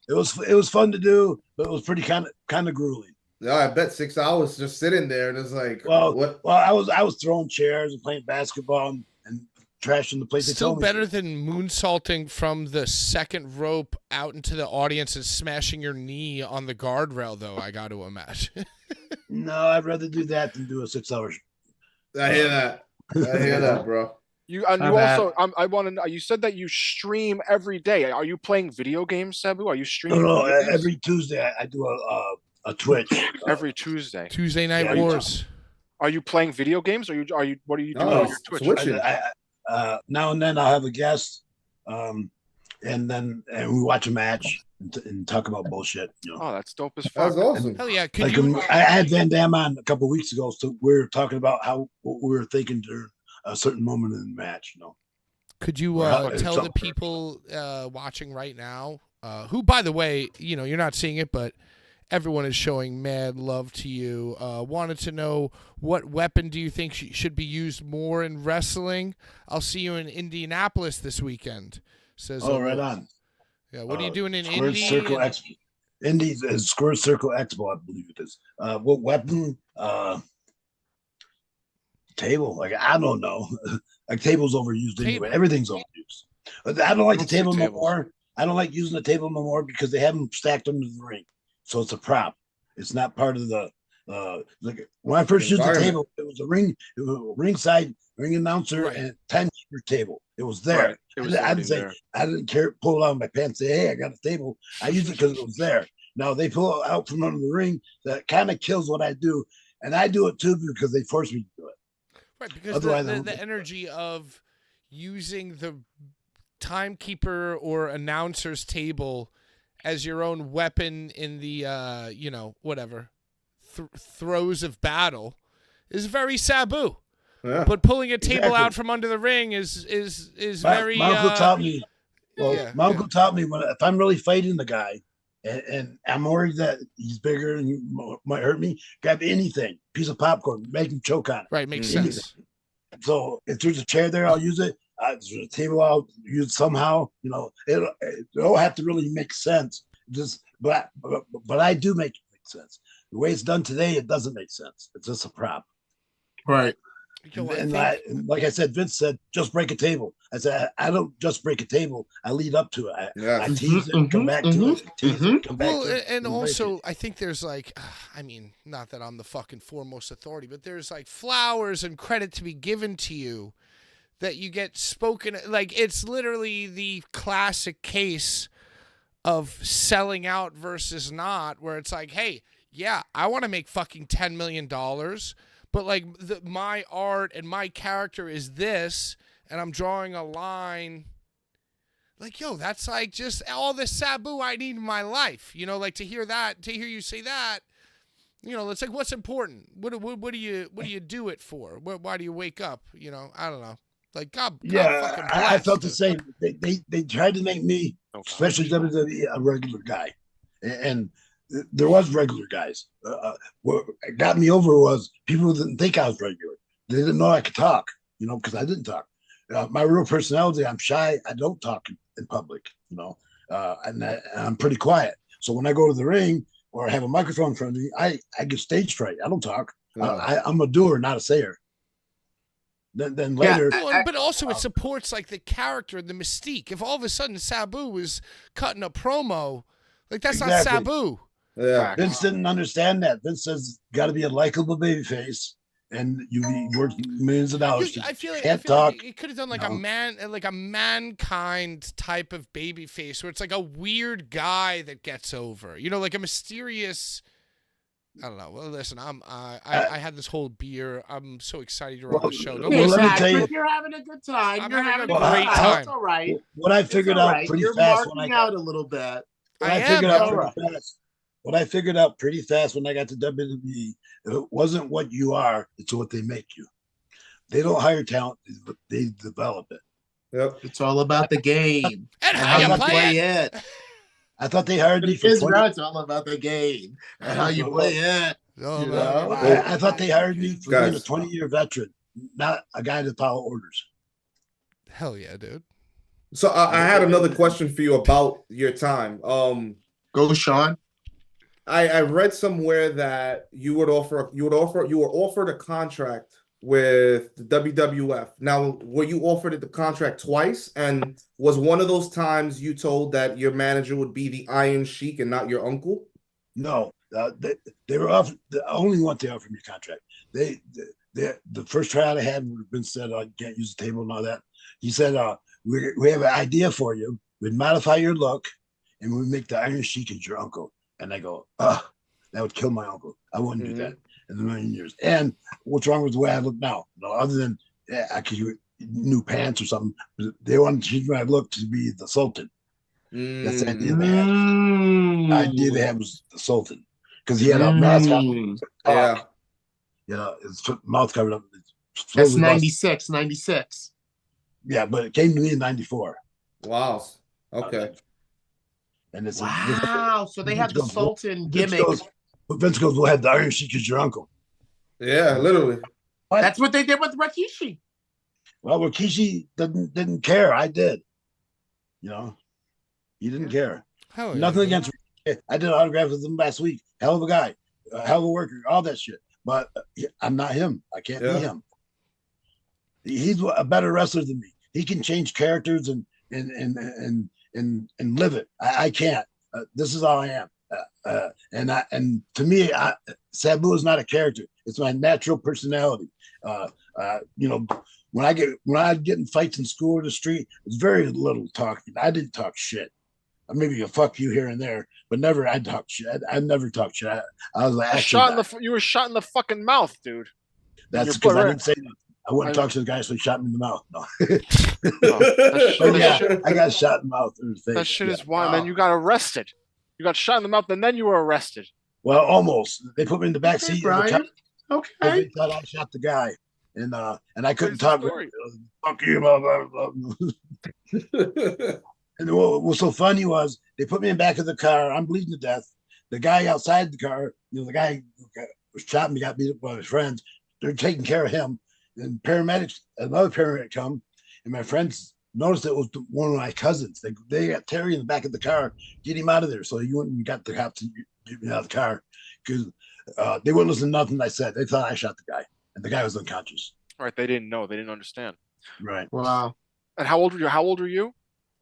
it was fun to do, but it was pretty kind of grueling. Yeah, I bet 6 hours just sitting there and it's like, Well, what? well, I was throwing chairs and playing basketball and trashing the place. They Still told me better than moonsaulting from the second rope out into the audience and smashing your knee on the guardrail, though, I got to imagine. No, I'd rather do that than do a 6-hour. I hear that. I hear that, bro. I want to know. You said that you stream every day. Are you playing video games, Sabu? Are you streaming? No, video games? every Tuesday I do a Twitch. Every Tuesday. Tuesday Night Yeah, Wars. Are you playing video games? Or are you? What are you doing Oh, on your Twitch? Switching. Now and then I'll have a guest, and we watch a match and talk about bullshit. Oh, that's dope as That fuck. was awesome. Hell yeah. Like I had Van Damme on a couple of weeks ago, so we were talking about what we were thinking during a certain moment in the match. Could you Well, tell the people watching right now, who, by the way, you're not seeing it, but everyone is showing mad love to you. Wanted to know, what weapon do you think should be used more in wrestling? I'll see you in Indianapolis this weekend. Says, Right on. Yeah, what are you doing in Square Indy? Circle Expo. Indy is Square Circle Expo, I believe it is. What weapon? Table. Like, I don't know. Like, table's overused anyway. Everything's overused. I don't like the table no more. I don't like using the table no more because they have them stacked under the ring. So it's a prop. It's not part of the like when I first used the table, it was a ringside ring announcer and 10-keeper table. It was there. Right. I didn't care, pull it out of my pants, say, "Hey, I got a table." I used it because it was there. Now they pull it out from under the ring. That kind of kills what I do. And I do it too because they force me to do it. Right, because the energy of using the timekeeper or announcer's table as your own weapon in the throes of battle is very Sabu. Yeah. But pulling a table Exactly. out from under the ring is My, very. my uncle taught me. Well, yeah, my uncle taught me if I'm really fighting the guy, and I'm worried that he's bigger and he might hurt me, grab anything, piece of popcorn, make him choke on it. right, makes Anything. sense. So if there's a chair there, I'll use it. There's a table, I'll use it somehow. You know, it don't have to really make sense. But I do make it make sense. The way it's done today, it doesn't make sense. It's just a prop. Right. And like I said, Vince said, just break a table. I said, I don't just break a table. I lead up to it. Yeah. I tease it, come back to it, tease it, come back Well, to it. and break also, it. I think there's like, I mean, not that I'm the fucking foremost authority, but there's like flowers and credit to be given to you that you get spoken. Like, it's literally the classic case of selling out versus not, where it's like, hey, yeah, I want to make fucking $10 million, but like my art and my character is this, and I'm drawing a line. Like, yo, that's like just all the Sabu I need in my life. You know, like to hear you say that, you know, it's like, what's important? What do you do it for? Why do you wake up? You know, I don't know. Like, God fucking bless. I felt the same. They tried to make me, especially WWE, a regular guy, and there was regular guys. What got me over was people didn't think I was regular. They didn't know I could talk, you know, because I didn't talk. My real personality, I'm shy. I don't talk in public, you know, and I'm pretty quiet. So when I go to the ring or I have a microphone in front of me, I get stage fright. I don't talk. I'm a doer, not a sayer. Then later, but also it supports like the character and the mystique. If all of a sudden Sabu was cutting a promo, like that's not Sabu. Yeah. Vince didn't understand that. Vince says, got to be a likable babyface, and you be worth millions of dollars. I feel like it could have done like a mankind type of babyface, where it's like a weird guy that gets over. You know, like a mysterious. I don't know. Well, listen, I had this whole beer. I'm so excited you're on the show. Let me tell you, you're having a good time. I'm You're having having a great time. It's all right. What I figured out pretty You're fast when marking I got out a little bit. What I figured out pretty fast when I got to WWE, it wasn't what you are, it's what they make you. They don't hire talent, they develop it. Yep. It's all about the game And how you play it. I thought they hired me for It's 20. all about the game and how you play it. Oh, You man. know? I thought they hired me for being a Guys. 20-year veteran, not a guy to follow orders. Hell yeah, dude. So I had another question for you about your time. Go, Sean. I read somewhere that you were offered a contract with the WWF. Now, were you offered the contract twice? And was one of those times you told that your manager would be the Iron Sheik and not your uncle? No, they were offered the only one they offered me a contract. The first tryout I had would have been said, I can't use the table and all that. He said, we have an idea for you. We'd modify your look and we'd make the Iron Sheik as your uncle. And I go, that would kill my uncle. I wouldn't do that in a million years. And what's wrong with the way I look now? No, other than I could use new pants or something. They wanted to change my look to be the Sultan. That's the idea they had. The idea they had was the Sultan. Because he had a mask on. Yeah. You know, his mouth covered up. That's 96. Yeah, but it came to me in 94. Wow. Okay. And it's Wow. So they had the Sultan gimmick. Vince goes, we'll have the Iron Sheik as your uncle. Yeah, literally. That's what they did with Rikishi. Well, Rikishi didn't care. I did. You know, he didn't care. Hell yeah, Nothing dude. against Rikishi. I did autographs with him last week. Hell of a guy, hell of a worker, all that shit. But I'm not him. I can't be him. He's a better wrestler than me. He can change characters and live it. I can't. This is all I am. And to me, Sabu is not a character. It's my natural personality. You know, when I get in fights in school or the street, it's very little talking. I didn't talk shit. Maybe a fuck you here and there, but never I talk shit. I never talk shit. I was like, you were shot in the fucking mouth, dude. That's because I didn't say nothing. I wouldn't talk to the guy, so he shot me in the mouth. No. I got shot in the mouth. That shit is wild. Then you got arrested. You got shot in the mouth, and then you were arrested. Well, almost. They put me in the back seat. Brian. Okay. They thought I shot the guy, and I couldn't Crazy talk. story. Fuck you, blah, blah, blah. And what was so funny was they put me in the back of the car. I'm bleeding to death. The guy outside the car, the guy who was shot me, got beat up by his friends. They're taking care of him. And paramedics, another paramedic come, and my friends noticed it was one of my cousins. They got Terry in the back of the car, get him out of there. So he went and got the cops to get me out of the car because they wouldn't listen to nothing I said. They thought I shot the guy, and the guy was unconscious. Right, they didn't know. They didn't understand. Right. Wow. And how old were you? How old were you?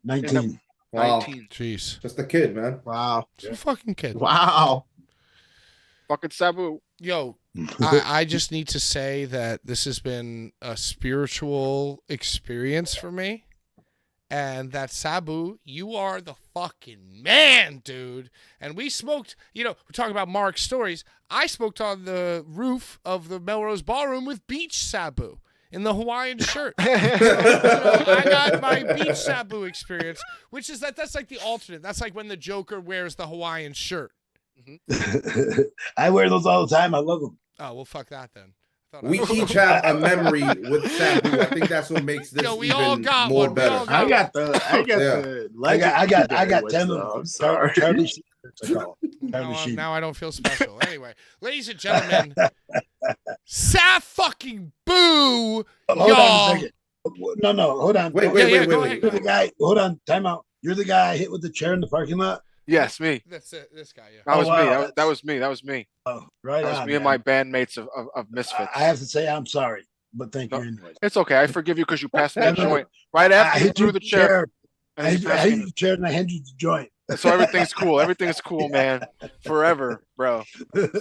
19. Wow. 19. Jeez. Just a kid, man. Wow. It's a fucking kid. Wow. Fucking Sabu. Yo, I just need to say that this has been a spiritual experience for me. And that Sabu, you are the fucking man, dude. And we smoked, we're talking about Mark's stories. I smoked on the roof of the Melrose Ballroom with Beach Sabu in the Hawaiian shirt. I got my Beach Sabu experience, which is that's like the alternate. That's like when the Joker wears the Hawaiian shirt. I wear those all the time. I love them. Oh, well, fuck that then. We each have a memory with Sabu. I think that's what makes this we even all got more one. We better. all I got the I got 10 of them. I'm sorry. Charlie Sheen. Now I don't feel special. Anyway, ladies and gentlemen, Sa fucking Boo, Hold on y'all. a second. No, hold on. Wait. Go ahead. You're the guy. Hold on. Time out. You're the guy I hit with the chair in the parking lot. Yes, me. That's it. This guy, yeah. That was wow. me. That was me. That was me. Oh, right That was on. me and my bandmates of Misfits. I have to say I'm sorry, but thank you No. anyway. It's okay. I forgive you because you passed me the joint right after I you hit threw you the chair. I hit you the chair and I handed you the joint. So everything's cool. Everything's cool, man. Forever, bro.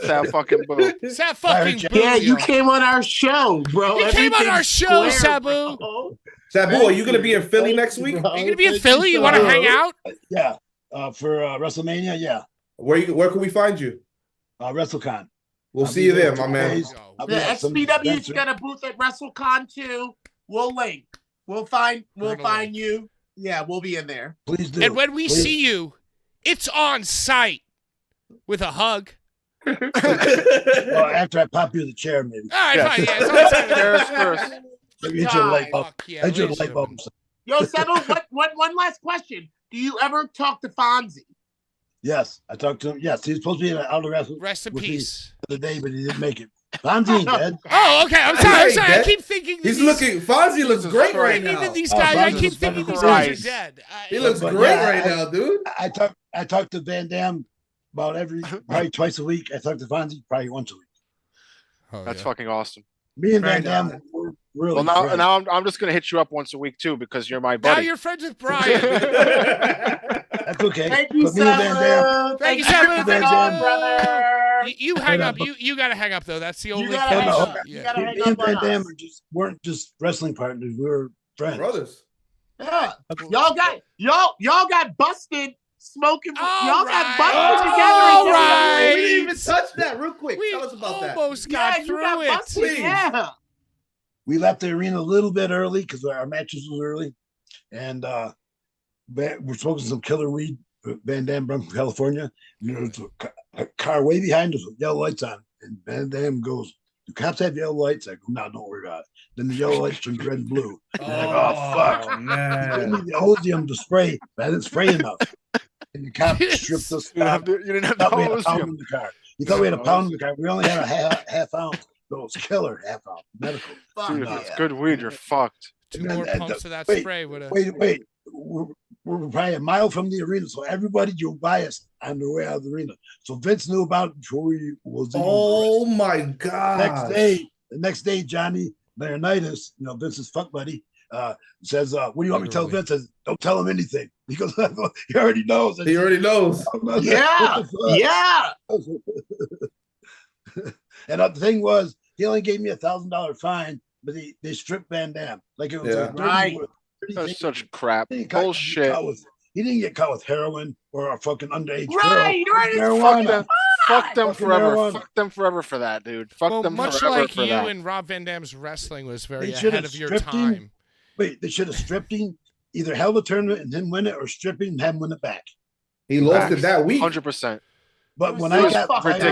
Sa fucking Boo. Sa fucking Boo. Yeah, you yo. came on our show, bro. You came on our Everything's show, square, Sabu. bro. Sabu, are you gonna be in Philly next week? Are you gonna be in Philly? You want to hang out? Yeah. For WrestleMania, yeah. Where can we find you? WrestleCon. We'll I'll see be you there there, my 2 man. days. I'll be The at some XPW's events. got a booth at WrestleCon too. We'll link. We'll find gonna you. Yeah, we'll be in there. Please do. And when we Please. see you, it's on site with a hug. Well, after I pop you in the chair, maybe. All right, Yeah. fine. Yeah, it's on site. Chairs first. Maybe hit your light bulb. Fuck yeah, Hit your ladies light and bulb. gentlemen. Yo, Sabu, one last question. Do you ever talk to Fonzie? Yes, I talked to him. Yes, he was supposed to be in an outer wrestle Rest in with me peace. the other day, but he didn't make it. Fonzie ain't dead. Oh, okay. I'm sorry. Hey, I Dad. keep thinking that He's looking. Fonzie looks Jesus great Christ. right thinking now. that these Oh, guys. I Fonzie's keep thinking fucking these guys Christ. are dead. He looks But great yeah, right now, dude. I talk to Van Dam about probably twice a week. I talk to Fonzie probably once a week. Oh, That's yeah. fucking awesome. Me and Right Van on. Dam were really Well, now friends. I'm just gonna hit you up once a week too because you're my Now buddy. you're friends with Brian. That's okay. Thank you, But me and Van Dam, Sabu. Thank you, for Sabu. coming Thank on, you. brother. You hang up. You gotta hang up though. That's the only gotta thing. hang up. You Yeah. gotta me hang and up on Van Dam us. weren't just wrestling partners. We were friends. Brothers. Yeah. Y'all got busted smoking. All Y'all right. got busted All together. right. We didn't even touch that. Real quick, We tell us about that. almost Yeah, got you through got it. busted. Please. Yeah. We left the arena a little bit early because our matches was early, and we're smoking some killer weed. Van Dam from California. And there was a car way behind us with yellow lights on, and Van Dam goes, "Do cops have yellow lights?" I go, "No, don't worry about it." Then the yellow lights turned red and blue. And I'm like, "Oh fuck!" He man. gave me the Odium to spray, but I didn't spray enough, and the cop stripped us. You didn't have Thought we to had a pound hose in the car. He thought we had a pound in the car. We only had a half ounce. So it was killer half ounce medical. Fuck Dude, if yeah. it's good weed, you're fucked. Two more pumps of that wait, spray would have. Wait. We're probably a mile from the arena, so everybody drove by us on their way out of the arena. So Vince knew about it before we was even Oh my god. the next day, Johnny Leonidas, Vince's fuck buddy, says, "What do you want me to tell Vince?" Says, "Don't tell him anything." He goes, "He already knows." He already knows. Yeah. Yeah. And the thing was, he only gave me $1,000 fine, but they stripped Van Dam like it was Yeah. a dirty Right. dirty That's thing. such crap. He didn't get Bullshit. caught he didn't get caught with heroin or a fucking underage Right, girl. right. Fuck Marijuana. them. Fuck them Fucking forever. marijuana. Fuck them forever for that, dude. Fuck Well, them much forever like for you that. and Rob Van Dam's wrestling was very They should ahead have of your stripped him. time. Wait, they should have stripped him, either held the tournament and then win it, or strip him and have him win it back. He lost it that week. 100%. But when It I was got fired,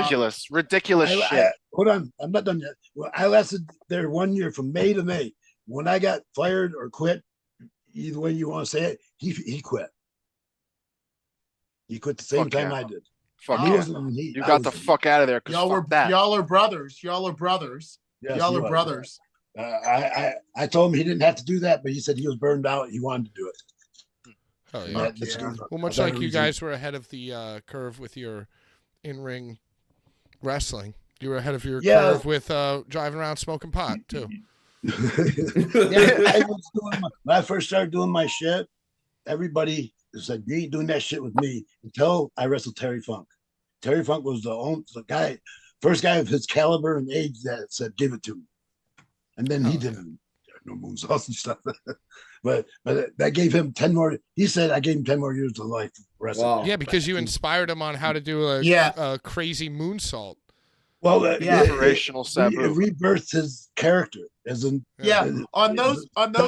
ridiculous shit. hold on, I'm not done yet. Well, I lasted there 1 year from May to May. When I got fired or quit, either way you want to say it, he quit. He quit the same Fuck time yeah. I did. Fuck He yeah. wasn't. You got the fuck out of there. Y'all are brothers. Y'all are brothers. Yes, Y'all he are was. brothers. I told him he didn't have to do that, but he said he was burned out. He wanted to do it. Oh, And yeah. that's yeah. Well, much like you guys were ahead of the curve with your in-ring wrestling, you were ahead of your curve with driving around smoking pot too. I was when I first started doing my shit, everybody said, "You ain't doing that shit with me," until I wrestled Terry Funk. Terry Funk was the first guy of his caliber and age that said, "Give it to me," and then he didn't. No moonsaults and stuff. But that gave him 10 more. He said I gave him 10 more years of life wrestling. Wow. Yeah, because you inspired him on how to do a crazy moonsault. Well, Inspirational Sabu. It rebirthed his character as in On those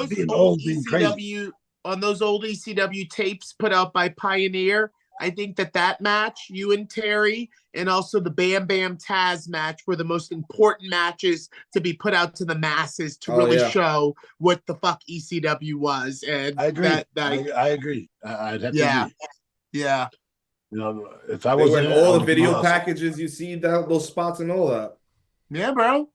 being old old, being ECW on those old ECW tapes put out by Pioneer, I think that match, you and Terry, and also the Bam Bam Taz match were the most important matches to be put out to the masses to really show what the fuck ECW was. And I agree. I agree. I'd have to agree. Yeah. You know, if I They was were in in all the video packages, you see those spots and all that. Yeah, bro.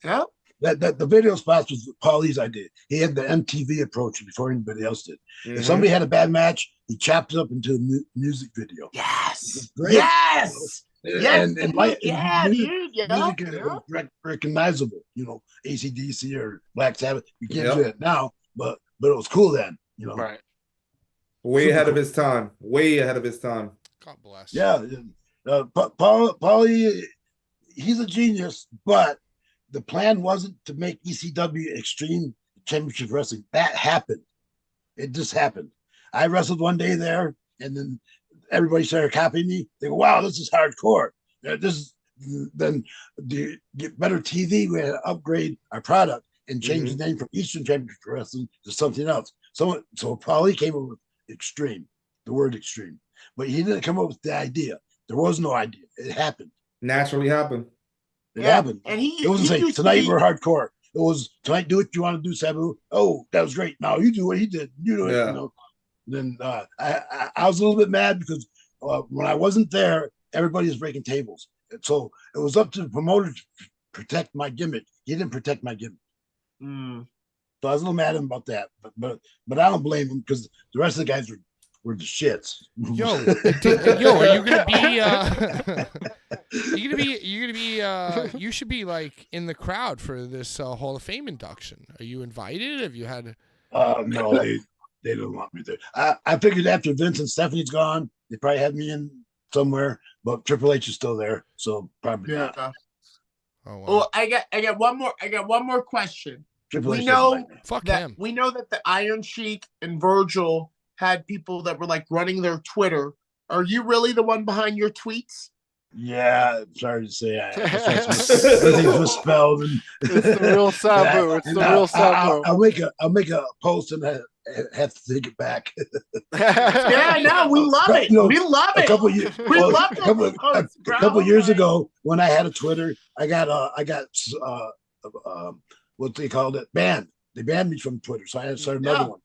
Yeah. That the video spots was Paulie's idea. He had the MTV approach before anybody else did. Mm-hmm. If somebody had a bad match, he chopped it up into a music video. Yes. Great. Yes. Yes. And dude. music was recognizable. You know, AC/DC or Black Sabbath. You can't do that now, but it was cool then. You know, Right. Way ahead of his time. Way ahead of his time. God bless. Yeah. Paulie, he's a genius, but the plan wasn't to make ECW Extreme Championship Wrestling. That happened. It just happened. I wrestled one day there, and then everybody started copying me. They go, "Wow, this is hardcore." Then to get better TV, we had to upgrade our product and change the name from Eastern Championship Wrestling to something else. So Paulie came up with Extreme, the word Extreme, but he didn't come up with the idea. There was no idea. It happened. Naturally happened. It happened. And it wasn't saying tonight we're hardcore. It was tonight. Do what you want to do, Sabu. Oh, that was great. Now you do what he did. You know, you know. Then I was a little bit mad because when I wasn't there, everybody was breaking tables. And so it was up to the promoter to protect my gimmick. He didn't protect my gimmick. So I was a little mad at him about that. But I don't blame him because the rest of the guys were the shits. Yo, are you gonna be? You should be like in the crowd for this Hall of Fame induction. Are you invited? Have you had? No, they don't want me there. I figured after Vince and Stephanie's gone, they probably had me in somewhere. But Triple H is still there, so probably not. Oh, wow. Well, I got one more. I got one more question. Triple H We know like Fuck that him. we know that the Iron Sheik and Virgil had people that were like running their Twitter. Are you really the one behind your tweets? Yeah, I'm sorry to say, everything's misspelled. And It's the real Sabu. It's the real Sabu. I'll make a post and I have to take it back. Yeah, no, we love it. You know, We love it. We love it. A couple years ago, when I had a Twitter, I got what they called it, banned. They banned me from Twitter, so I had to start another one.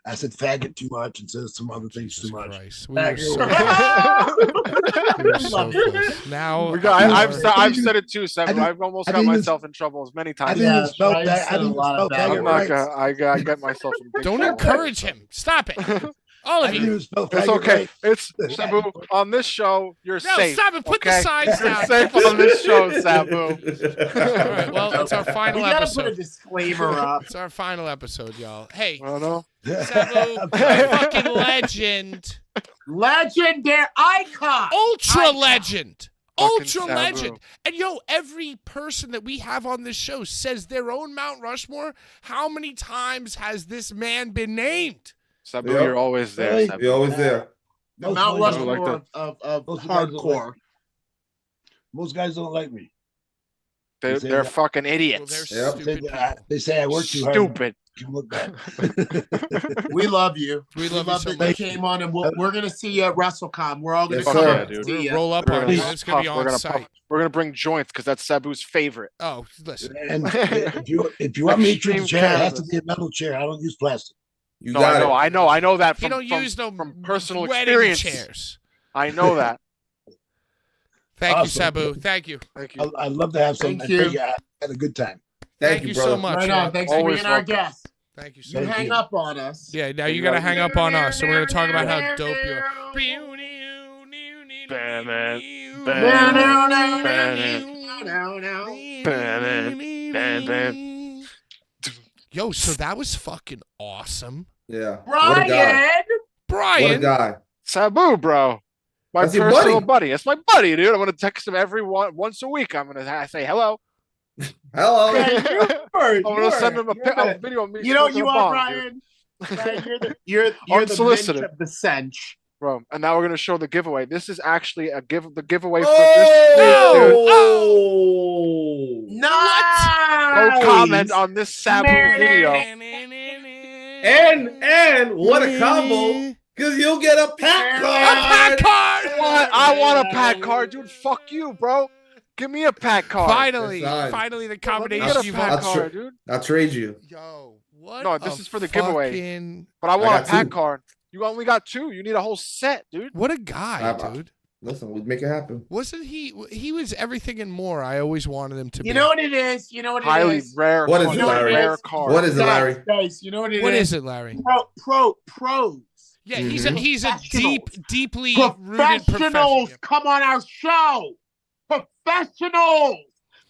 I said faggot too much and said some other things too much. Christ. We were so close. Now I've said it too, Sabu. I've almost got myself in trouble as many times. I didn't even spell that. I didn't even spell faggot right. I get myself in big don't trouble. encourage him. Stop it. All I of didn't you. even spell It's faggot okay. right. It's Sabu. On this show, you're safe. Stop it. Put the signs You're down. safe on this show, Sabu. All right. Well, it's our final We gotta episode. put a disclaimer up. It's our final episode, y'all. Hey, I don't know. Sabu, fucking legend. Legendary icon. Ultra legend. Fucking Ultra Sabu. legend. And every person that we have on this show says their own Mount Rushmore. How many times has this man been named? Sabu, Yep. you're always there. Really? Sabu. You're always there. The Mount Most Rushmore like of Most guys don't hardcore. like me. Most guys don't like me. They're fucking idiots. Well, they're Yep. stupid people. They say I work too hard. Stupid. You look bad. We love you. We love you so that you much. came on, and we're gonna see you at WrestleCon. We're all gonna Yes, come sir. out and Dude. see you. Roll up We're on gonna it. puff, It's gonna be puff. We're on gonna site. puff. We're gonna bring joints because that's Sabu's favorite. Oh, listen. And if you want me to treat the Extreme chair, it has to cannabis. be a metal chair. I don't use plastic. You No, got I know that He from, don't use no from personal wedding experience. chairs. I know that. Thank you, Awesome. Sabu. Thank you. Thank you. I'd love to have some. Thank and you. I had a good time. Thank you so brother. much. Right man. on. Thanks for Always being our welcome. guest. Thank you so You Thank much. hang you. up on us. Yeah, now you gotta hang up on us, and we're gonna talk about how dope you are. Yo, so that was fucking awesome. Yeah. What a guy. Brian. Brian. What a guy. Sabu, bro. My That's your personal buddy. buddy. That's my buddy, dude. I'm gonna text him once a week. I'm gonna say hello. Hello. I'm gonna send him a video of me. You know what smoking you a are, bong, Brian? dude. Brian, you're the Minch Unsolicited. of the Sench. Bro. And now we're gonna show the giveaway. This is actually the giveaway for this week, dude. Oh. Nice. Go comment on this Sabu video. And what a combo. Because you'll get a pack A card. pack card. I want a pack card, dude. Fuck you, bro. Give me a pack card. Finally, It's on. finally, the Let me combination get a you've pack had. card, dude. I'll trade you. Yo, what? No, this a is for the giveaway. fucking- But I want got a pack two. card. You only got two. You need a whole set, dude. What a guy, dude. Listen, we'd make it happen. Wasn't he? He was everything and more. I always wanted him to be. You know what it is? You know what it Highly is? rare. What is card. it, Larry? Rare card. What is it, Larry? Guys, you know what it is? What is it, Larry? Pros. Yeah, he's a deeply rooted Professionals professional. come on our show. Professionals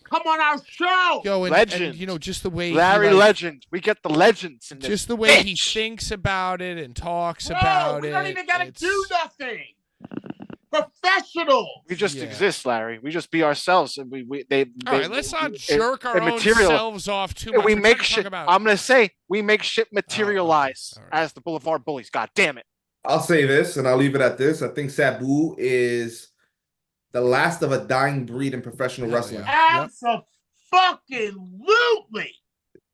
come on our show. Yo, and Legend. you know, just the way Larry he, like, Legend. We get the legends in this. just the way he bitch. thinks about it and talks Bro, about we it. don't even gotta it's- do nothing. Professionals. We just Yeah. exist, Larry. We just be ourselves, and they. All right, let's not jerk our it own material- selves off too much. We We're make trying to talk shit. about- I'm gonna say we make shit materialize All right. as the Blvd Bullies. God damn it! I'll say this, and I'll leave it at this. I think Sabu is the last of a dying breed in professional Hell wrestling. yeah. Absolutely.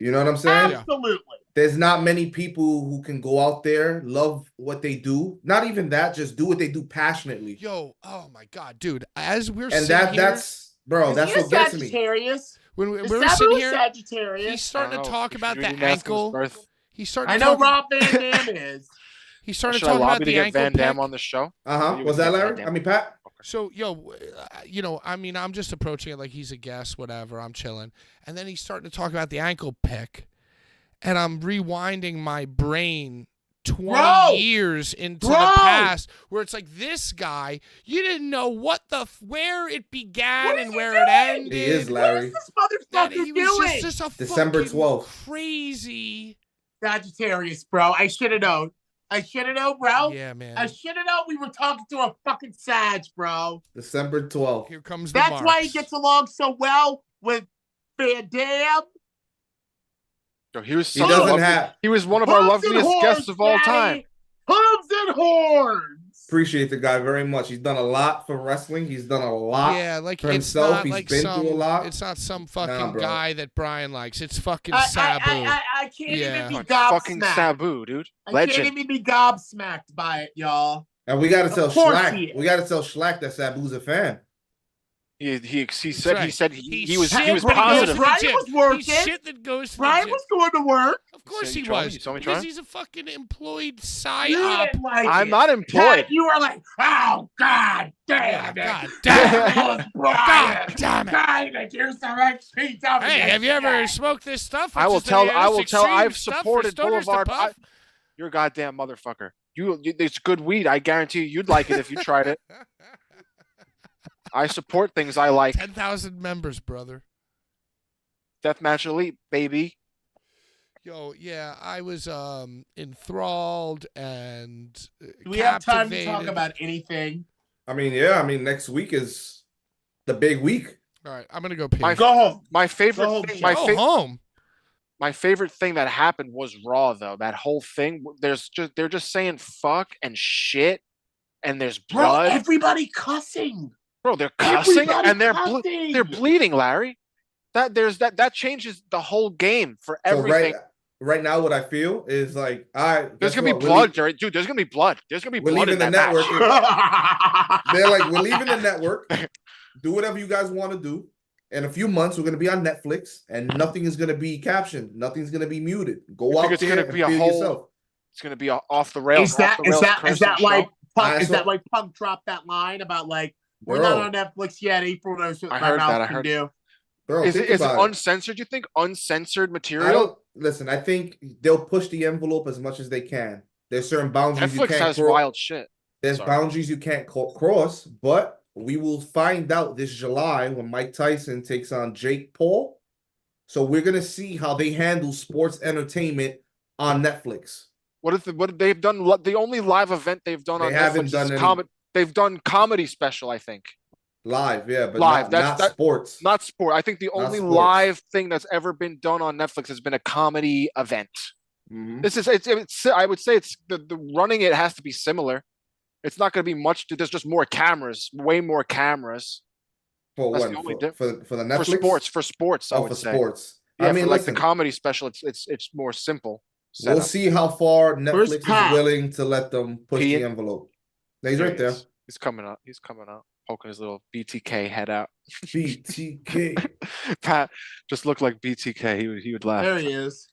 You know what I'm saying? Yeah. Absolutely. There's not many people who can go out there, love what they do. Not even that, just do what they do passionately. Yo, oh my god, dude! As we're And sitting here, that's bro, Is that's he a what gets me. Sagittarius? when we Is we're Sabu sitting a here, Sagittarius? he's starting to talk about the You didn't ask him his ankle. birth. He's starting. I to know talk, Rob Van Dam is. He's starting to Should I talk about lobby to the get ankle Van Damme pick. on the show? Uh-huh. You Was would that get Larry? Van I Damme. mean, Pat? So, yo, you know, I mean, I'm just approaching it like he's a guest, whatever. I'm chilling. And then he's starting to talk about the ankle pick. And I'm rewinding my brain 20 Bro! years into Bro! the past where it's like this guy, you didn't know where it began What is and he where it doing? ended. He is What Larry. is this That motherfucker he was doing? just a December fucking 12th. crazy. Sagittarius, bro. I should have known. I should have known, bro. Yeah, man. I should have known we were talking to a fucking Sag, bro. December 12th. Here comes the That's why he marks. gets along so well with Van Dam. Yo, he was He so doesn't lovely. have He was one of our Hooves and loveliest guests horns, of all Daddy. time. Hooves and horns. appreciate the guy very much. He's done a lot for wrestling. He's done a lot. Yeah, like for it's himself. not He's like been some. through a lot. It's not some fucking Nah, bro. guy that Brian likes. It's fucking I Sabu. can't Yeah. even be Fucking gobsmacked. Sabu, dude. I can't Legend. even be gobsmacked by it, y'all. And we gotta Of tell course Schlack. he is. We gotta tell Schlack that Sabu's a fan. He said right. he said he He's was shit he was when he goes to positive. the Brian gym. was working. He's shit that goes to the Brian gym. was going to work. Of course So he you trying? was. You saw me Because trying? he's a fucking employed You psyop. didn't like I'm it. not Ted, employed. you were like, oh, God Yeah, damn it. God damn it. Brian. God damn it. Trying to do some XPW. Hey, have you ever smoked this stuff? I will Which is tell. the I will latest tell. extreme I've stuff for supported stoners to Boulevard. puff? You're a goddamn motherfucker. It's good weed. I guarantee you'd like it if you tried it. I support things I like. 10,000 members, brother. Deathmatch Elite, baby. Yo, yeah, I was enthralled and Do we have time to captivated. talk about anything? I mean, yeah. I mean, next week is the big week. All right, I'm gonna go pee. My Go home. My favorite Go thing. home, Go home. My favorite thing that happened was Raw, though. That whole thing. They're just saying fuck and shit, and there's Bro, blood. everybody cussing. Bro, they're cussing Everybody and they're cussing. they're bleeding, Larry. That changes the whole game for So everything. right now, what I feel is like, all right, There's guess gonna be what? blood, Jared. Dude, there's gonna be blood. There's gonna be We're blood in leaving the that network. match. They're like, we're leaving the network. Do whatever you guys want to do. In a few months, we're gonna be on Netflix, and nothing is gonna be captioned. Nothing's gonna be muted. Go out it's there gonna and be a feel whole. yourself. It's gonna be off the rails. Is that why Punk, That's is that what- why Punk dropped that line about like we're Bro. not on Netflix yet? April knows what I my heard mouth that, I can heard- do. Bro, Is think it about it. uncensored? You think uncensored I material? don't listen. I think they'll push the envelope as much as they can. There's certain boundaries you Netflix can't has cross. wild shit. There's Sorry. boundaries you can't cross, but we will find out this July when Mike Tyson takes on Jake Paul. So we're gonna see how they handle sports entertainment on Netflix. What they've done? The only live event they've done They on haven't Netflix done is any- comedy. They've done comedy special, I think. Live, yeah, but Live, not sports. Not sport. I think the Not only sports. live thing that's ever been done on Netflix has been a comedy event. Mhm. This is it's I would say it's the running it has to be similar. It's not going to be much. There's just more cameras, way more cameras For That's what? the only For the for Netflix? sports. For sports, I Oh, would for say. sports. Yeah, I mean, for like listen, the comedy special, it's more simple. we'll setup. see how far Where's Netflix is Pat? willing to let them push P- the envelope. He's There right he there. is. He's coming out. He's coming out, poking his little BTK head out. BTK. Pat just looked like BTK. He would laugh. There he is.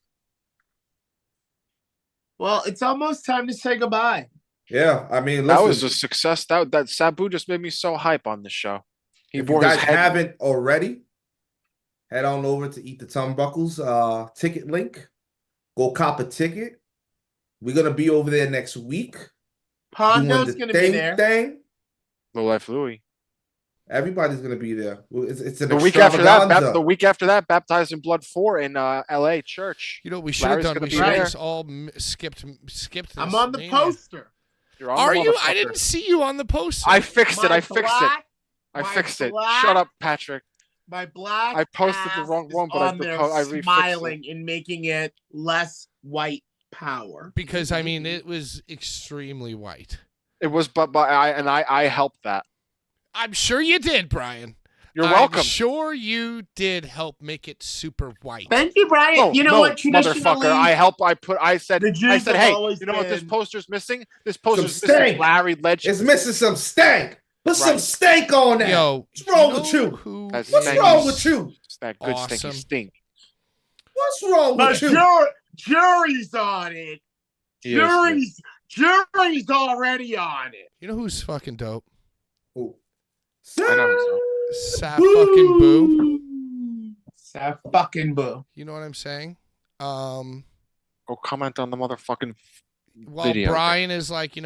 Well, it's almost time to say goodbye. Yeah, I mean, That listen, was a success. That Sabu just made me so hype on this show. He if you wore his guys head. haven't already, head on over to Eat the Turnbuckles ticket link. Go cop a ticket. We're gonna be over there next week. Pondo's doing gonna the be thing there. thing. Low Life Louie. Everybody's gonna be there. It's an The week after that, extravaganza. the week after that, Baptized in Blood 4 in L.A. church. You know what we should have Larry's done? gonna We be should have there. just all skipped. I'm this on the Mania. poster. You're on Are the you? I motherfucker. didn't see you on the poster. I fixed it. My I fixed it. black- I my fixed it. black- Shut up, Patrick. My black. I posted the ass wrong is one, but on there I refixed it. smiling and making it less white power. because I mean it was extremely white. It was, but I helped that. I'm sure you did, Brian. You're I'm welcome. sure you did help make it super white. Thank you, Brian. No, you know no, what? Traditionally, motherfucker! I said, the Jews have hey, always you know what this been- poster's missing? This poster's Some missing stank. Larry Legend. It's missing some stank. Put some Right. stank on that. Yo, What's wrong you with know you? who That's What's stank. wrong is with you? It's that good Awesome. stinky stink. What's wrong But with you? jury's on it. He is, Jury's already on it. You know who's fucking dope? Ooh. I know so. Sap fucking Boo. Sap fucking boo. You know what I'm saying? Go comment on the motherfucking While video. Brian is like,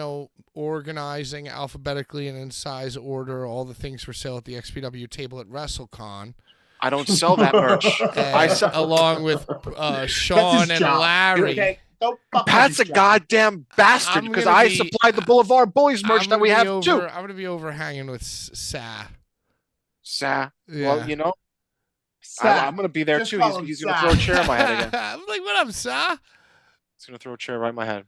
organizing alphabetically and in size order all the things for sale at the XPW table at WrestleCon, I don't sell that merch. I sell. along with Sean and job. Larry. Okay, don't fuck Pat's a with his job. goddamn bastard I'm because gonna I be- supplied the Blvd Bullies merch I'm that we gonna have be too. I'm gonna be overhanging with Sa. Sa. Yeah. Well, Sap. I'm gonna be there Just too. call him He's gonna Sa. throw a chair in my head again. I'm like, what up, Sa? He's gonna throw a chair right in my head.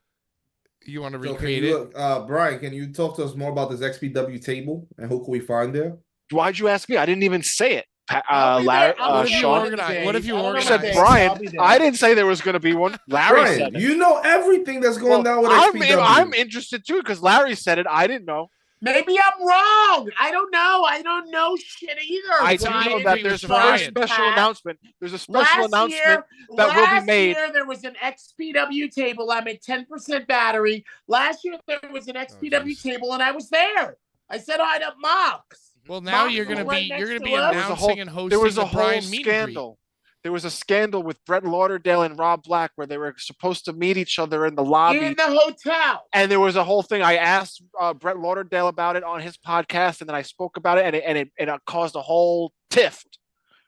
You want to So can recreate you, it? Brian, can you talk to us more about this XPW table and who can we find there? Why'd you ask me? I didn't even say it. I'll be Larry, there. I'll be there Sean. one of the Organize- what if you days. I don't know You organize- what said days, Brian. I'll be there. I didn't say there was gonna be one. Larry said Brian, it. you know everything that's going down with I'm, XPW. I'm interested too because Larry said it. I didn't know. Maybe I'm wrong. I don't know. I don't know shit either. I do Brian. know that there's a Brian. very special Pat. announcement. There's a special Last announcement year, that will be last made. year there was an XPW table. I'm at 10% battery. Last year there was an XPW jeez. table, and I was there. I said hi to Mox. Well, now Mox you're was gonna right be next you're gonna to be him. There was a announcing whole- and hosting There was a the whole Brian meet and greet. scandal. There was a scandal with Brett Lauderdale and Rob Black where they were supposed to meet each other in the lobby. In the hotel. And there was a whole thing. I asked Brett Lauderdale about it on his podcast, and then I spoke about it, and it caused a whole tiff.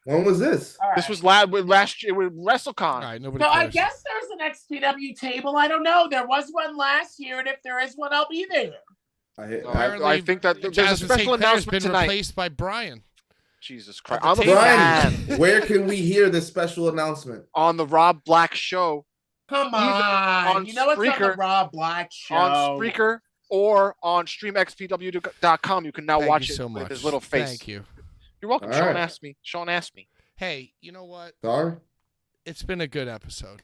When was this? All This right. was last year with WrestleCon. All right, nobody So I cares. guess there's an XPW table. I don't know. There was one last year, and if there is one, I'll be there. Apparently, I think that there's a Jasmine St. special Clair's announcement been tonight. replaced by Brian. Jesus Christ! the I'm a table. fan Brian, where can we hear this special announcement? on the Rob Black show Come Either on. on You know it's on the Spreaker- Rob Black show. on Spreaker or on streamxpw.com. You can now Thank watch you it so with much. his little face. Thank you. You're welcome. All Sean right. asked me. Sean asked me. Hey, you know what? Sorry? It's been a good episode.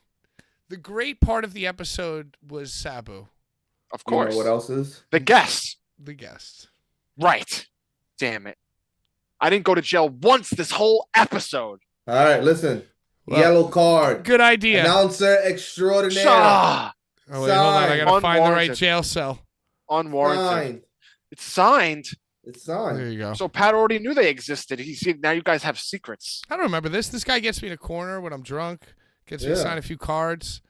The great part of the episode was Sabu, Of You know course. what else is? The guest. the guest. Right. Damn it. I didn't go to jail once this whole episode. All right, listen. Well, Yellow card. Good idea. Announcer extraordinaire. Shah! Oh, wait, hold on. I gotta find the right Unwarranted. jail cell. Unwarranted. Signed. It's signed. It's There signed. you go. So Pat already knew they existed. He said, now you guys have secrets. I don't remember this. This guy gets me in a corner when I'm drunk. Gets me to Yeah. sign a few cards.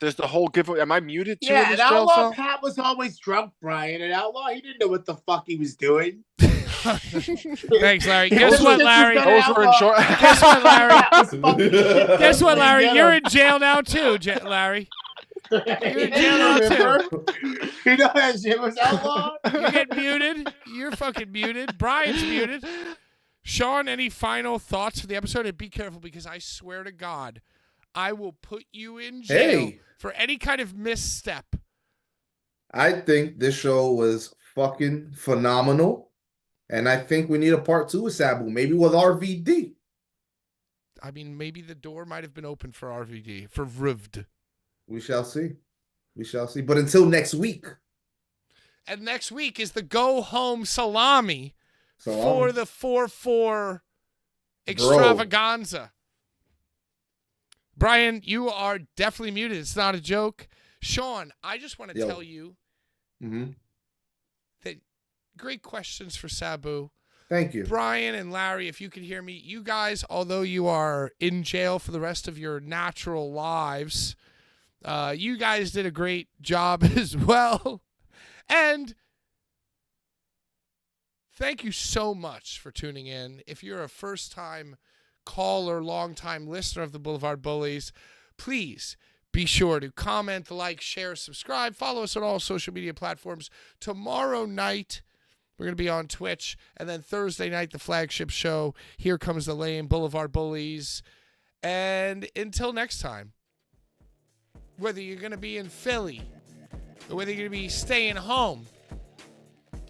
There's the whole giveaway. Am I muted too? Yeah, in and this jail Outlaw cell? Pat was always drunk, Brian. And Outlaw, he didn't know what the fuck he was doing. Thanks, Larry. He Guess was what, just Larry? better Those were in Outlaw. short. Guess what, Larry? Pat was fucking shit. Guess what, Larry? Get You're him. in jail now too, Larry. You're in jail now too. You know that shit was Outlaw? You get muted. You're fucking muted. Brian's muted. Sean, any final thoughts for the episode? And be careful because I swear to God, I will put you in jail Hey. for any kind of misstep. I think this show was fucking phenomenal. And I think we need a part 2 with Sabu, maybe with RVD. I mean, maybe the door might have been open for RVD, for Vrvd. We shall see. We shall see. But until next week. And next week is the go home salami So for the 4-4 extravaganza. Brian, you are definitely muted. It's not a joke. Sean, I just want to tell you that great questions for Sabu. Thank you. Brian and Larry, if you can hear me, you guys, although you are in jail for the rest of your natural lives, you guys did a great job as well. And thank you so much for tuning in. If you're a first-time caller, long-time listener of the Blvd Bullies, please be sure to comment, like, share, subscribe. Follow us on all social media platforms. Tomorrow night, we're going to be on Twitch. And then Thursday night, the flagship show, Here Comes the Lane, Blvd Bullies. And until next time, whether you're going to be in Philly or whether you're going to be staying home,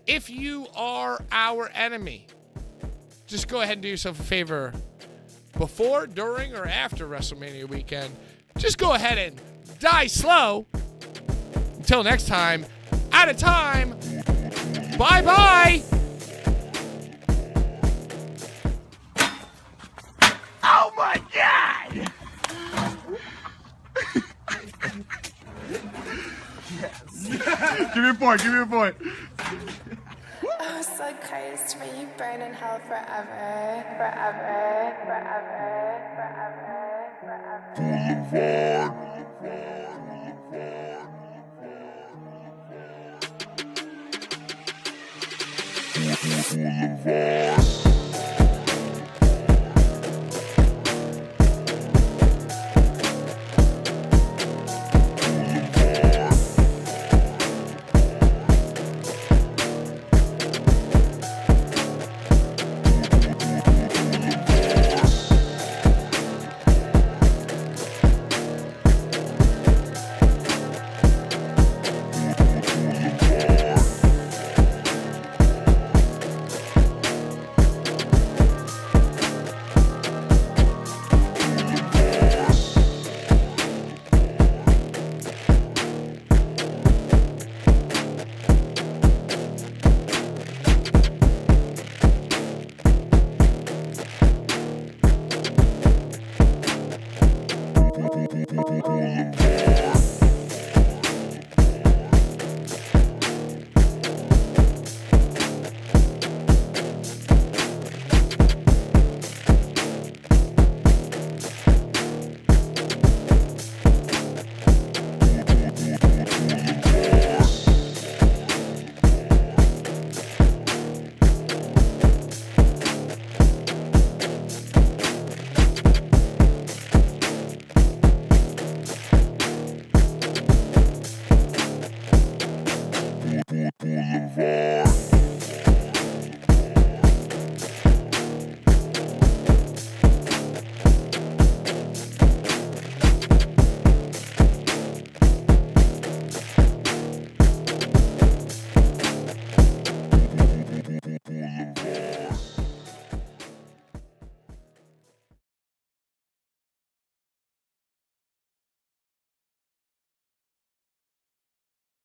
if you are our enemy, just go ahead and do yourself a favor. Before, during, or after WrestleMania weekend, just go ahead and die slow. Until next time, out of time. Bye-bye. Oh my God! Give me a point. Give me a point. Oh, so Christ, may you burn in hell forever, forever, forever, forever, forever. Boulevard.